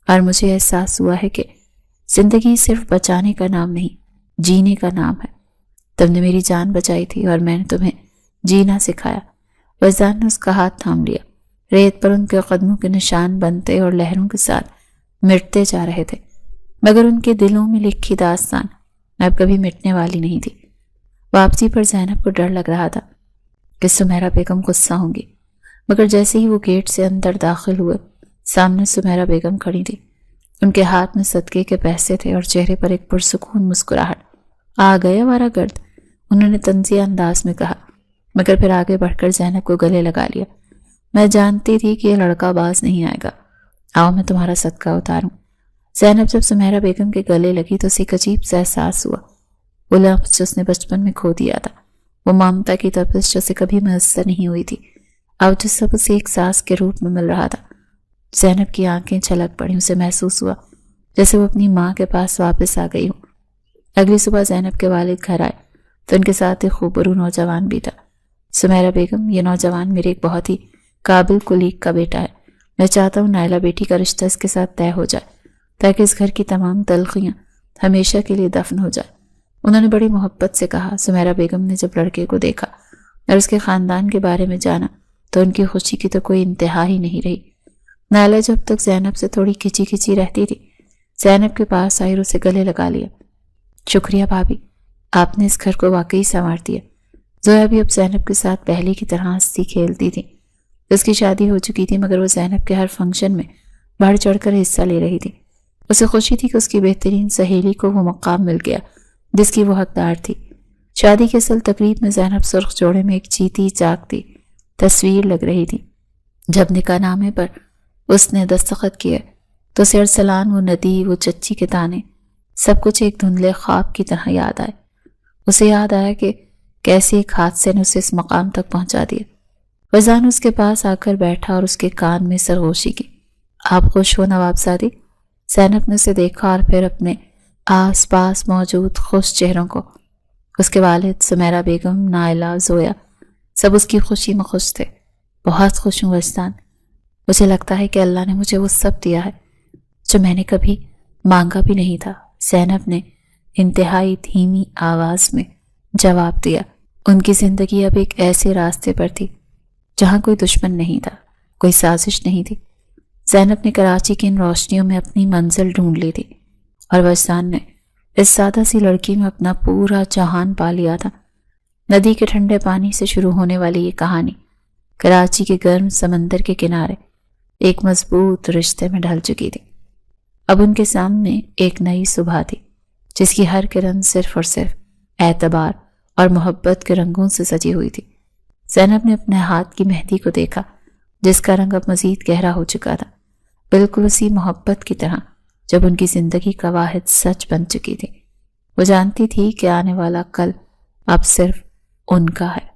اور مجھے احساس ہوا ہے کہ زندگی صرف بچانے کا نام نہیں، جینے کا نام ہے۔ تم نے میری جان بچائی تھی اور میں نے تمہیں جینا سکھایا۔ وزدان نے اس کا ہاتھ تھام لیا۔ ریت پر ان کے قدموں کے نشان بنتے اور لہروں کے ساتھ مٹتے جا رہے تھے، مگر ان کے دلوں میں لکھی داستان اب کبھی مٹنے والی نہیں تھی۔ واپسی پر زینب کو ڈر لگ رہا تھا کہ سمیرہ بیگم غصہ ہوں گی، مگر جیسے ہی وہ گیٹ سے اندر داخل ہوئے، سامنے سمیرہ بیگم کھڑی تھی۔ ان کے ہاتھ میں صدقے کے پیسے تھے اور چہرے پر ایک پرسکون مسکراہٹ۔ آ گئے آوارہ گرد، انہوں نے طنزیہ انداز میں کہا، مگر پھر آگے بڑھ کر زینب کو گلے لگا لیا۔ میں جانتی تھی کہ یہ لڑکا باز نہیں آئے گا، آؤ میں تمہارا صدقہ اتاروں۔ زینب جب سمیرہ بیگم کے گلے لگی تو اسے ایک عجیب سا احساس ہوا، وہ لفظ جو اس نے بچپن میں کھو دیا تھا، وہ ممتا کی تپش جو اسے کبھی میسر نہیں ہوئی تھی، اب جو سب اسے ایک ساس کے روپ میں مل رہا تھا۔ زینب کی آنکھیں چھلک پڑیں، اسے محسوس ہوا جیسے وہ اپنی ماں کے پاس واپس آ گئی ہوں۔ اگلی صبح زینب کے والد گھر آئے تو ان کے ساتھ ایک خوبرو نوجوان بھی تھا۔ سمیرہ بیگم، یہ نوجوان میرے ایک بہت ہی قابل کلیگ کا بیٹا ہے، میں چاہتا ہوں نائلہ بیٹی کا رشتہ اس کے ساتھ طے ہو جائے تاکہ اس گھر کی تمام تلخیاں ہمیشہ کے لیے دفن ہو جائے۔ انہوں نے بڑی محبت سے کہا۔ سمیرہ بیگم نے جب لڑکے کو دیکھا اور اس کے خاندان کے بارے میں جانا تو ان کی خوشی کی تو کوئی انتہا ہی نہیں رہی۔ نائلہ جب تک زینب سے تھوڑی کھچی کھچی رہتی تھی، زینب کے پاس آئی اور اسے گلے لگا لیا۔ شکریہ بھابی، آپ نے اس گھر کو واقعی سنوار دیا۔ زویا بھی اب زینب کے ساتھ پہلے کی طرح ہنستی کھیلتی تھی۔ اس کی شادی ہو چکی تھی، مگر وہ زینب کے ہر فنکشن میں بڑھ چڑھ کر حصہ لے رہی تھی۔ اسے خوشی تھی کہ اس کی بہترین سہیلی کو وہ مقام مل گیا جس کی وہ حقدار تھی۔ شادی کی اصل تقریب میں زینب سرخ جوڑے میں ایک چیتی جاگتی تصویر لگ رہی تھی۔ جب نکاح نامے پر اس نے دستخط کیے تو سرسلان، وہ ندی، وہ چچی کے تانے، سب کچھ ایک دھندلے خواب کی طرح یاد آئے۔ اسے یاد آیا کہ کیسے ایک حادثے نے اسے اس مقام تک پہنچا دیا۔ وزان اس کے پاس آ کر بیٹھا اور اس کے کان میں سرگوشی کی۔ آپ خوش ہو نواب زادی؟ زینب نے اسے دیکھا اور پھر اپنے آس پاس موجود خوش چہروں کو۔ اس کے والد، سمیرہ بیگم، نائلہ، زویا، سب اس کی خوشی میں خوش تھے۔ بہت خوش ہوں وزدان، مجھے لگتا ہے کہ اللہ نے مجھے وہ سب دیا ہے جو میں نے کبھی مانگا بھی نہیں تھا، زینب نے انتہائی دھیمی آواز میں جواب دیا۔ ان کی زندگی اب ایک ایسے راستے پر تھی جہاں کوئی دشمن نہیں تھا، کوئی سازش نہیں تھی۔ زینب نے کراچی کی ان روشنیوں میں اپنی منزل ڈھونڈ لی تھی اور وجدان نے اس سادہ سی لڑکی میں اپنا پورا جہان پا لیا تھا۔ ندی کے ٹھنڈے پانی سے شروع ہونے والی یہ کہانی کراچی کے گرم سمندر کے کنارے ایک مضبوط رشتے میں ڈھل چکی تھی۔ اب ان کے سامنے ایک نئی صبح تھی جس کی ہر کرن صرف اور صرف اعتبار اور محبت کے رنگوں سے سجی ہوئی تھی۔ زینب نے اپنے ہاتھ کی مہندی کو دیکھا جس کا رنگ اب مزید گہرا ہو چکا تھا، بالکل اسی محبت کی طرح جب ان کی زندگی کا واحد سچ بن چکی تھی۔ وہ جانتی تھی کہ آنے والا کل اب صرف ان کا ہے۔